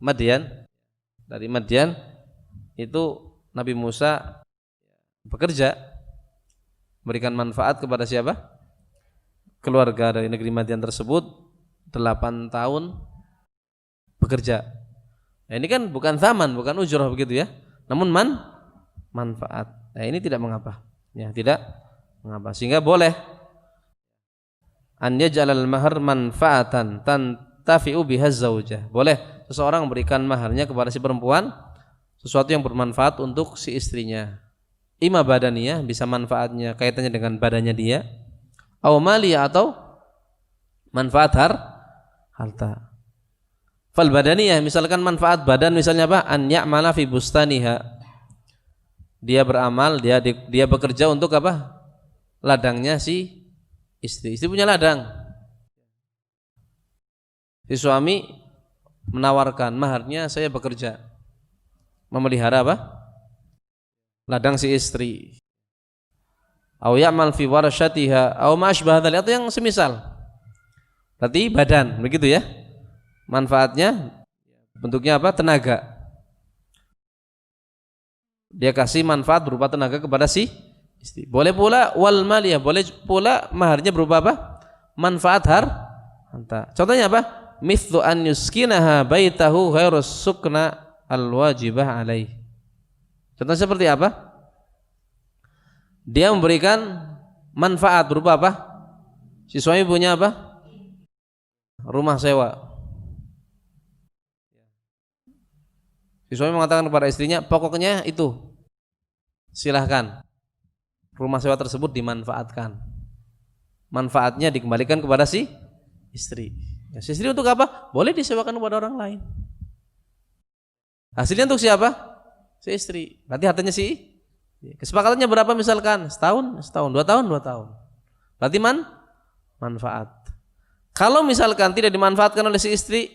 Madian, itu Nabi Musa bekerja memberikan manfaat kepada siapa? Keluarga dari negeri Madian tersebut 8 tahun bekerja. Nah, ini kan bukan tsaman, bukan ujrah begitu ya, namun manfaat. Nah, ini tidak mengapa. Ya, tidak mengapa. Sehingga boleh an yaj'alal mahar manfaatan tantafi'u biha zaujah. Boleh seseorang memberikan maharnya kepada si perempuan sesuatu yang bermanfaat untuk si istrinya. Ima badaniyah, bisa manfaatnya kaitannya dengan badannya dia, atau maliyah, atau manfaat harta. Fal badaniyah, misalkan manfaat badan misalnya apa? An ya'mala fi bustaniha. Dia beramal, dia bekerja untuk apa? Ladangnya si istri. Istri punya ladang. Si suami menawarkan maharnya saya bekerja memelihara apa? Ladang si istri. Au ya'mal fi warasyatiha au ma asbah dzalik, atau yang semisal. Berarti badan, begitu ya. Manfaatnya bentuknya apa? Tenaga. Dia kasih manfaat berupa tenaga kepada si istri. Boleh pula wal maliyah, boleh pula maharnya berupa apa? Manfaat harta. Contohnya apa? Mithlu an yuskinaha baitahu ghairus sukna al wajibah alaih. Contohnya seperti apa? Dia memberikan manfaat berupa apa? Si suami punya apa? Rumah sewa. Si suami mengatakan kepada istrinya, pokoknya itu silahkan, rumah sewa tersebut dimanfaatkan. Manfaatnya dikembalikan kepada si istri. Ya, si istri untuk apa? Boleh disewakan kepada orang lain. Hasilnya untuk siapa? Si istri. Berarti hartanya si. Kesepakatannya berapa misalkan? Setahun, 2 tahun, 2 tahun. Berarti manfaat. Kalau misalkan tidak dimanfaatkan oleh si istri,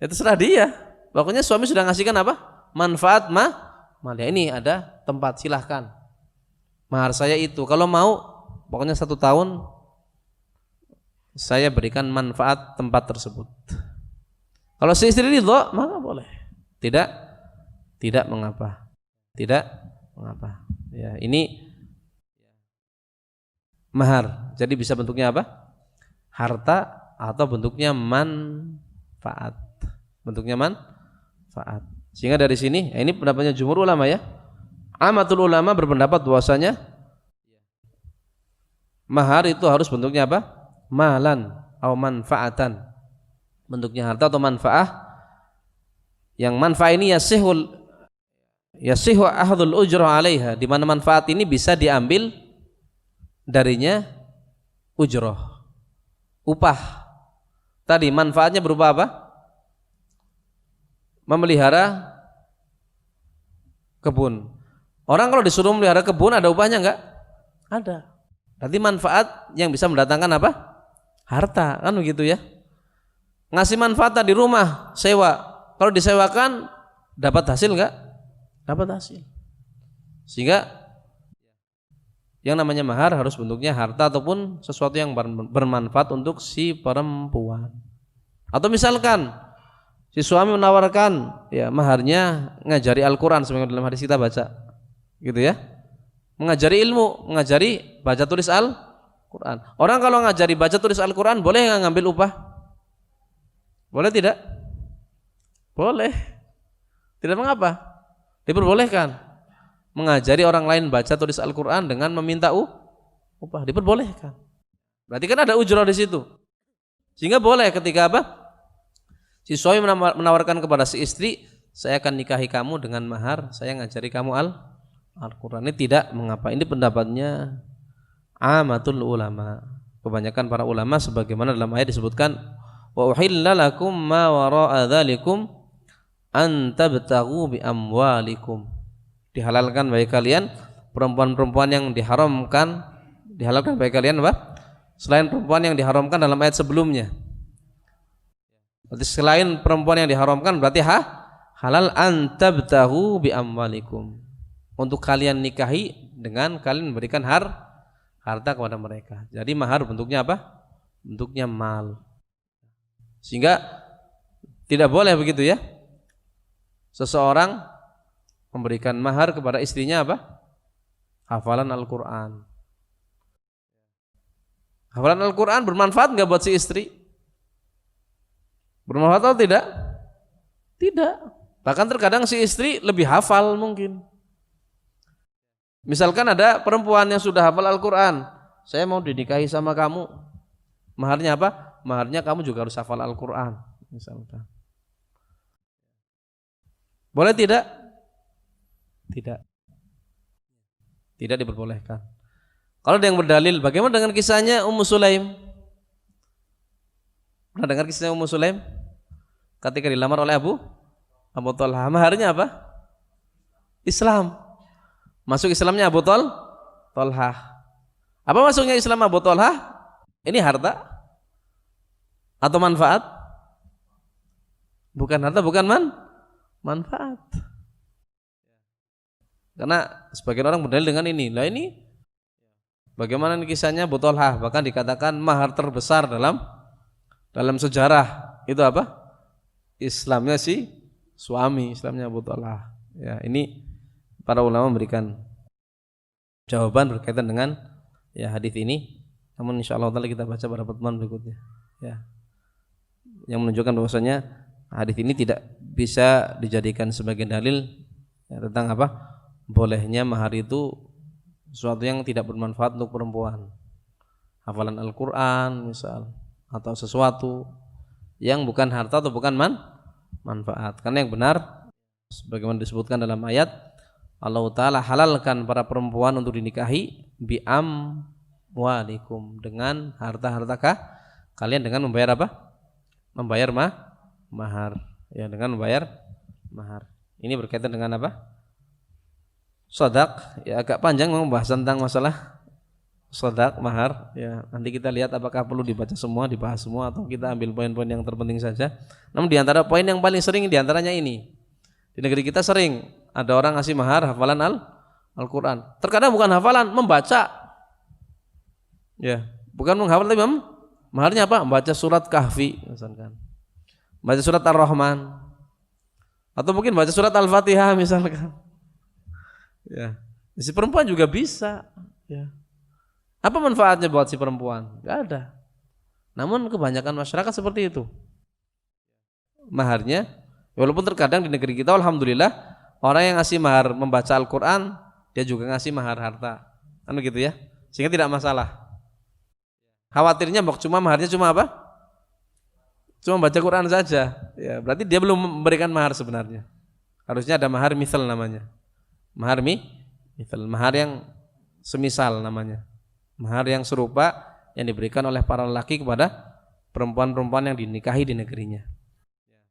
ya terserah dia. Pokoknya suami sudah ngasihkan apa? Manfaat malia. Ini ada tempat, silahkan. Mahar saya itu. Kalau mau, pokoknya 1 tahun saya berikan manfaat tempat tersebut. Kalau si istri ridho maka boleh. Tidak mengapa. Tidak mengapa. Ya, ini mahar. Jadi bisa bentuknya apa? Harta atau bentuknya manfaat. Bentuknya manfaat. Sehingga dari sini, ini pendapatnya jumhur ulama ya. Amatul ulama berpendapat bahwasanya mahar itu harus bentuknya apa? Malan atau manfaatan. Bentuknya harta atau manfaah. Yang manfaat ini yasihu ahadul ujrah 'alaiha, di mana manfaat ini bisa diambil darinya ujrah, upah. Tadi manfaatnya berupa apa? Memelihara kebun. Orang kalau disuruh memelihara kebun ada upahnya enggak? Ada. Berarti manfaat yang bisa mendatangkan apa? Harta, kan begitu ya. Ngasih manfaat di rumah, sewa. Kalau disewakan dapat hasil enggak? Dapat hasil. Sehingga yang namanya mahar harus bentuknya harta ataupun sesuatu yang bermanfaat untuk si perempuan. Atau misalkan si suami menawarkan ya maharnya ngajari Al-Qur'an sebagaimana dalam hadis kita baca. Gitu ya. Mengajari ilmu, mengajari baca tulis Al-Qur'an. Orang kalau ngajari baca tulis Al-Qur'an boleh enggak ngambil upah? Boleh tidak? Boleh. Tidak mengapa. Diperbolehkan. Mengajari orang lain baca tulis Al-Qur'an dengan meminta upah, diperbolehkan. Berarti kan ada ujrah di situ. Sehingga boleh ketika apa? Si suami menawarkan kepada si istri, saya akan nikahi kamu dengan mahar, saya ngajari kamu Al-Qur'an. Ini tidak mengapa. Ini pendapatnya amatul ulama. Kebanyakan para ulama sebagaimana dalam ayat disebutkan, wa uhilla lakum ma wara'a dzalikum an tabtaghu bi amwalikum. Dihalalkan bagi kalian perempuan-perempuan yang diharamkan bagi kalian apa? Selain perempuan yang diharamkan dalam ayat sebelumnya. Berarti selain perempuan yang diharamkan berarti halal an tabtaghu bi amwalikum. Untuk kalian nikahi dengan kalian memberikan harta kepada mereka. Jadi mahar bentuknya apa? Bentuknya mal. Sehingga tidak boleh begitu ya. Seseorang memberikan mahar kepada istrinya apa? Hafalan Al-Qur'an. Hafalan Al-Qur'an bermanfaat enggak buat si istri? Bermanfaat atau tidak? Tidak. Bahkan terkadang si istri lebih hafal mungkin. Misalkan ada perempuan yang sudah hafal Al-Qur'an, saya mau dinikahi sama kamu. Maharnya apa? Maharnya kamu juga harus hafal Al-Qur'an, misalkan. Boleh tidak? Tidak. Tidak diperbolehkan. Kalau ada yang berdalil, bagaimana dengan kisahnya Ummu Sulaim? Pernah dengar kisahnya Ummu Sulaim? Ketika dilamar oleh Abu Talha, maharnya apa? Islam. Masuk Islamnya Abu Talha. Apa masuknya Islam Abu Talha? Ini harta atau manfaat? Bukan harta, bukan manfaat. Karena sebagian orang berdalil dengan ini. Lah ini bagaimana kisahnya Abu Talha? Bahkan dikatakan mahar terbesar dalam sejarah itu apa? Islamnya si suami, Islamnya Abu Talha. Ya, ini para ulama memberikan jawaban berkaitan dengan ya hadis ini. Namun insyaallah taala kita baca pada pertemuan berikutnya. Ya. Yang menunjukkan bahwasanya hadis ini tidak bisa dijadikan sebagai dalil ya, tentang apa? Bolehnya mahar itu sesuatu yang tidak bermanfaat untuk perempuan. Hafalan Al-Qur'an misal, atau sesuatu yang bukan harta atau bukan manfaat. Karena yang benar sebagaimana disebutkan dalam ayat, Allah Ta'ala halalkan para perempuan untuk dinikahi bi amwalikum, dengan harta-harta kalian dengan membayar apa? Membayar mahar. Ya, dengan membayar mahar. Ini berkaitan dengan apa? Shadaq. Ya, agak panjang membahas tentang masalah shadaq, mahar. Ya, nanti kita lihat apakah perlu dibaca semua, dibahas semua, atau kita ambil poin-poin yang terpenting saja. Namun di antara poin yang paling sering di antaranya ini. Di negeri kita sering ada orang ngasih mahar hafalan Al-Qur'an. Terkadang bukan hafalan, membaca. Ya, bukan menghafal tapi maharnya apa? Membaca surat Kahfi misalkan. baca surat Ar-Rahman, atau mungkin baca surat Al-Fatihah misalkan. Ya, si perempuan juga bisa. Ya. Apa manfaatnya buat si perempuan? Gak ada. Namun kebanyakan masyarakat seperti itu. Maharnya, walaupun terkadang di negeri kita, alhamdulillah, orang yang ngasih mahar membaca Al-Quran, dia juga ngasih mahar harta, kan begitu ya, sehingga tidak masalah. Khawatirnya cuma maharnya cuma apa? Cuma baca Quran saja. Ya, berarti dia belum memberikan mahar sebenarnya. Harusnya ada mahar misal namanya. Mahar misal, mahar yang semisal namanya. Mahar yang serupa yang diberikan oleh para lelaki kepada perempuan-perempuan yang dinikahi di negerinya.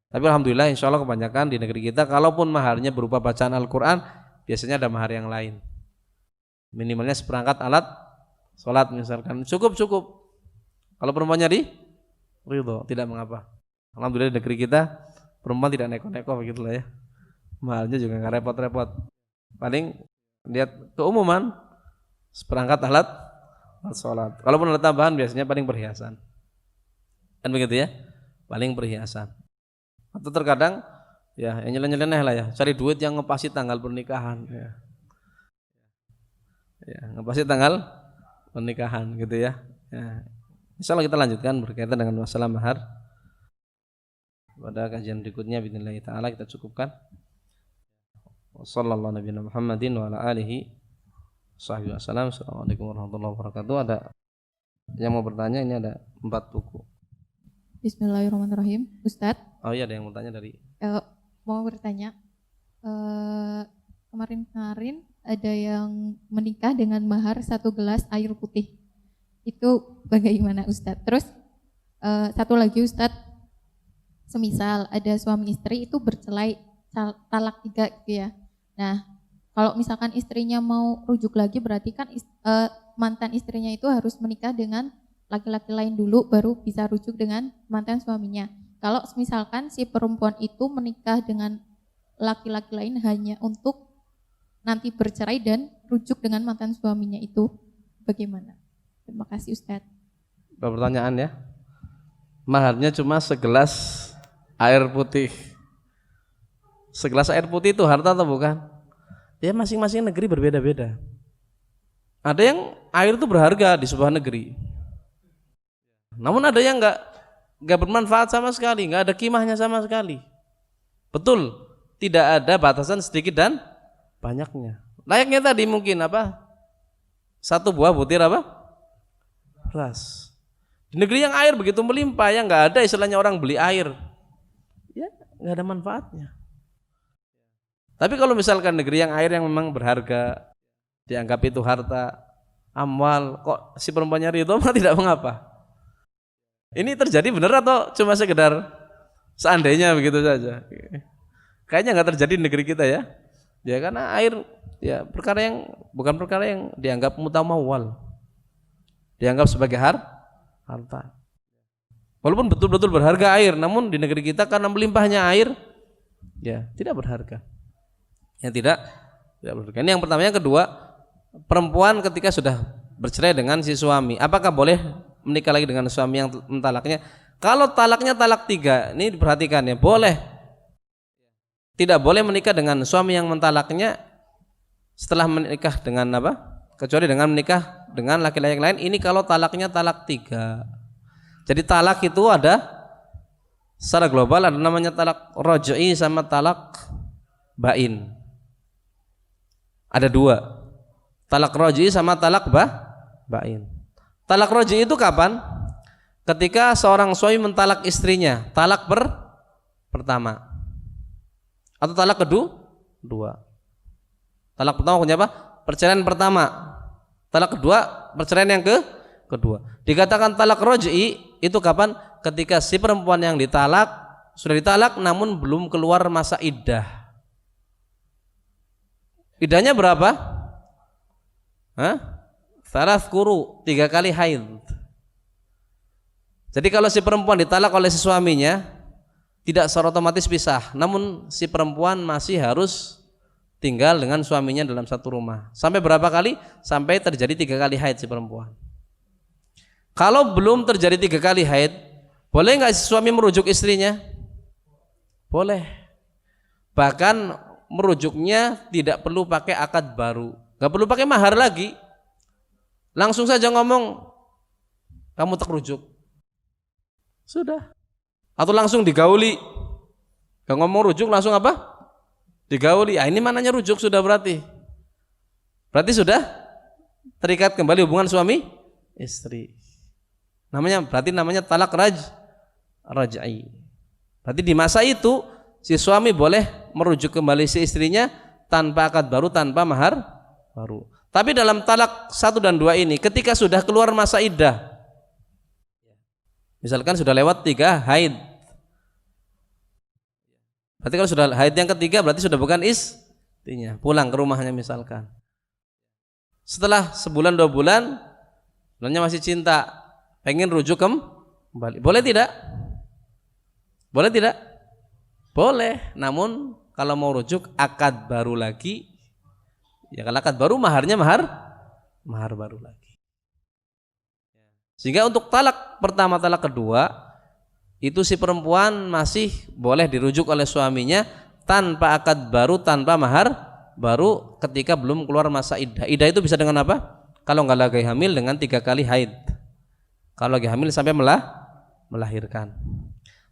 Tapi alhamdulillah insya Allah kebanyakan di negeri kita, kalaupun maharnya berupa bacaan Al-Quran, biasanya ada mahar yang lain. Minimalnya seperangkat alat sholat misalkan, cukup. Kalau perempuannya ridho, tidak mengapa. Alhamdulillah di negeri kita perempuan tidak neko-neko begitulah ya. Maharnya juga nggak repot-repot. Paling lihat keumuman seperangkat alat sholat. Kalaupun ada tambahan biasanya paling perhiasan. Kan begitu ya? Paling perhiasan. Atau terkadang ya yang nyeleneh lah ya, cari duit yang ngepasi tanggal pernikahan ya. Ya, ngepasi tanggal pernikahan gitu ya. Ya. Insyaallah kita lanjutkan berkaitan dengan masalah mahar pada kajian berikutnya bismillah taala. Kita cukupkan. Wassallallahu nabiyana Muhammadin wa ala alihi sahbihi wasallam. Assalamualaikum warahmatullahi wabarakatuh. Ada yang mau bertanya? Ini ada 4 buku. Bismillahirrahmanirrahim. Ustadz. Oh iya, ada yang mau bertanya dari. Mau bertanya. Kemarin-kemarin ada yang menikah dengan mahar 1 gelas air putih. Itu bagaimana Ustadz? Terus satu lagi Ustadz, semisal ada suami istri itu bercerai talak 3 gitu ya. Nah, kalau misalkan istrinya mau rujuk lagi berarti kan mantan istrinya itu harus menikah dengan laki-laki lain dulu baru bisa rujuk dengan mantan suaminya. Kalau misalkan si perempuan itu menikah dengan laki-laki lain hanya untuk nanti bercerai dan rujuk dengan mantan suaminya itu bagaimana? Terima kasih Ustadz. Pertanyaan ya. Maharnya cuma segelas air putih. Segelas air putih itu harta atau bukan? Ya masing-masing negeri berbeda-beda. Ada yang air itu berharga di sebuah negeri. Namun ada yang enggak bermanfaat sama sekali, enggak ada kimahnya sama sekali. Betul, tidak ada batasan sedikit dan banyaknya. Layaknya tadi mungkin apa? 1 buah butir apa? Beras. Di negeri yang air begitu melimpah, ya enggak ada istilahnya orang beli air. Ya, enggak ada manfaatnya. Tapi kalau misalkan negeri yang air yang memang berharga, dianggap itu harta, amwal, kok si perempuannya ridho mah tidak mengapa. Ini terjadi benar atau cuma sekedar seandainya begitu saja? Kayaknya nggak terjadi di negeri kita ya. Ya karena air ya perkara yang bukan perkara yang dianggap mutamawal. Dianggap sebagai harta. Walaupun betul-betul berharga air, namun di negeri kita karena melimpahnya air ya tidak berharga. Yang tidak berharga. Ini yang pertama. Yang kedua, perempuan ketika sudah bercerai dengan si suami, apakah boleh menikah lagi dengan suami yang mentalaknya? Kalau talaknya talak 3, ini diperhatikan ya, boleh. Tidak boleh menikah dengan suami yang mentalaknya setelah menikah dengan apa? Kecuali dengan menikah dengan laki-laki yang lain. Ini kalau talaknya talak 3. Jadi talak itu ada secara global, ada namanya talak raj'i sama talak bain. Ada 2. Talak raj'i sama talak bain. Talak raj'i itu kapan? Ketika seorang suami mentalak istrinya, talak pertama. Atau talak kedua. Talak pertama punya apa? Perceraian pertama. Talak kedua, perceraian yang kedua. Dikatakan talak raj'i itu kapan? Ketika si perempuan yang ditalak sudah ditalak namun belum keluar masa iddah. Iddahnya berapa? Salas quru, 3 kali haid. Jadi kalau si perempuan ditalak oleh si suaminya tidak secara otomatis pisah, namun si perempuan masih harus tinggal dengan suaminya dalam satu rumah. Sampai berapa kali? Sampai terjadi 3 kali haid si perempuan. Kalau belum terjadi 3 kali haid, boleh nggak si suami merujuk istrinya? Boleh. Bahkan merujuknya tidak perlu pakai akad baru, nggak perlu pakai mahar lagi. Langsung saja ngomong, kamu tak rujuk. Sudah. Atau langsung digauli. Gak ngomong rujuk langsung apa? Digauli. Ini mananya rujuk sudah berarti. Berarti sudah terikat kembali hubungan suami istri. Berarti namanya talak raj'i. Berarti di masa itu si suami boleh merujuk kembali si istrinya tanpa akad baru, tanpa mahar baru. Tapi dalam talak 1 dan 2 ini, ketika sudah keluar masa iddah, misalkan sudah lewat 3 haid, berarti kalau sudah haid yang ketiga berarti sudah bukan istrinya, pulang ke rumahnya misalkan. Setelah sebulan 2 bulan, sebenarnya masih cinta, pengen rujuk kembali, boleh tidak? Boleh tidak? Boleh. Namun kalau mau rujuk akad baru lagi, ya kalau akad baru maharnya mahar baru lagi. Sehingga untuk talak pertama, talak kedua, itu si perempuan masih boleh dirujuk oleh suaminya tanpa akad baru, tanpa mahar baru, ketika belum keluar masa iddah. Iddah itu bisa dengan apa? Kalau nggak lagi hamil, dengan 3 kali haid. Kalau lagi hamil sampai melahirkan.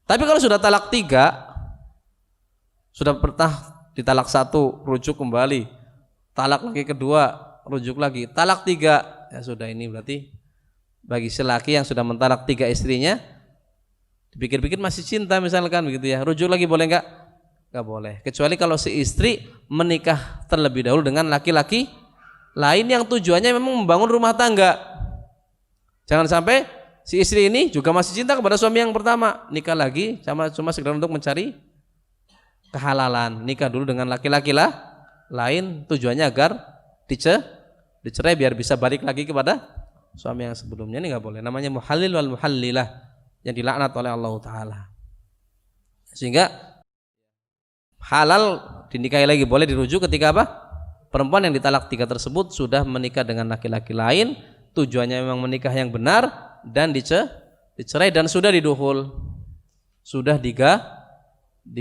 Tapi kalau sudah talak 3, sudah pernah ditalak 1 rujuk kembali, talak lagi kedua rujuk lagi, talak 3, ya sudah, ini berarti bagi si laki yang sudah mentalak 3 istrinya, dipikir-pikir masih cinta misalkan begitu ya, rujuk lagi boleh enggak? Enggak boleh, kecuali kalau si istri menikah terlebih dahulu dengan laki-laki lain yang tujuannya memang membangun rumah tangga. Jangan sampai si istri ini juga masih cinta kepada suami yang pertama, nikah lagi cuma sekedar untuk mencari kehalalan, nikah dulu dengan laki-laki lain, tujuannya agar dicerai biar bisa balik lagi kepada suami yang sebelumnya. Ini nggak boleh, namanya muhallil wal muhallilah, yang dilaknat oleh Allah Ta'ala. Sehingga halal dinikahi lagi, boleh dirujuk ketika apa? Perempuan yang ditalak 3 tersebut sudah menikah dengan laki-laki lain, tujuannya memang menikah yang benar, dan dicerai dan sudah didukhul, sudah digauli.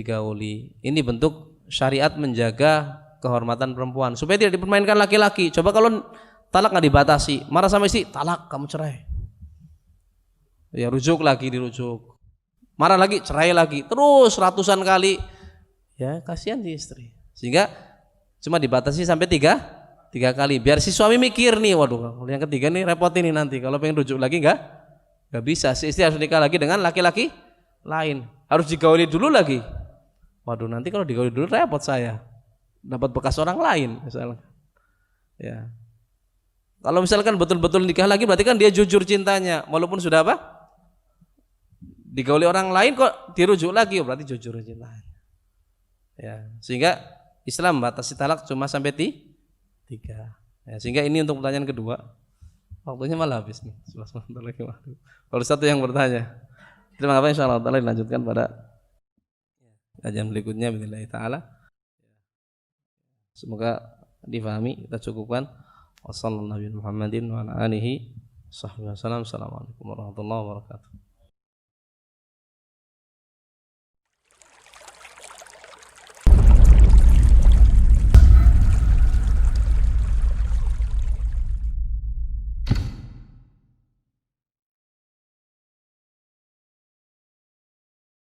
Ini bentuk syariat menjaga kehormatan perempuan supaya tidak dipermainkan laki-laki. Coba kalau talak nggak dibatasi, marah sama istri, talak, kamu cerai, ya rujuk lagi, dirujuk, marah lagi, cerai lagi, terus ratusan kali, ya kasihan di istri. Sehingga cuma dibatasi sampai 3 kali, biar si suami mikir nih, waduh yang ketiga nih repot ini, nanti kalau pengen rujuk lagi nggak bisa, si istri harus nikah lagi dengan laki-laki lain, harus digauli dulu lagi. Waduh, nanti kalau digauli dulu repot saya, dapat bekas orang lain misalnya. Ya. Kalau misalkan betul-betul nikah lagi, berarti kan dia jujur cintanya, walaupun sudah apa? Digauli orang lain kok dirujuk lagi, berarti jujur cintanya. Ya, sehingga Islam batasi talak cuma sampai 3. Ya, sehingga ini untuk pertanyaan kedua. Waktunya malah habis nih. Baru 1 yang bertanya. Terima kasih, insyaallah taala dilanjutkan pada kajian berikutnya billahi taala. Semoga difahami, kita cukupkan. Wassallallahu Muhammadin wa ala alihi sahbihi wasallam. Assalamualaikum warahmatullahi wabarakatuh.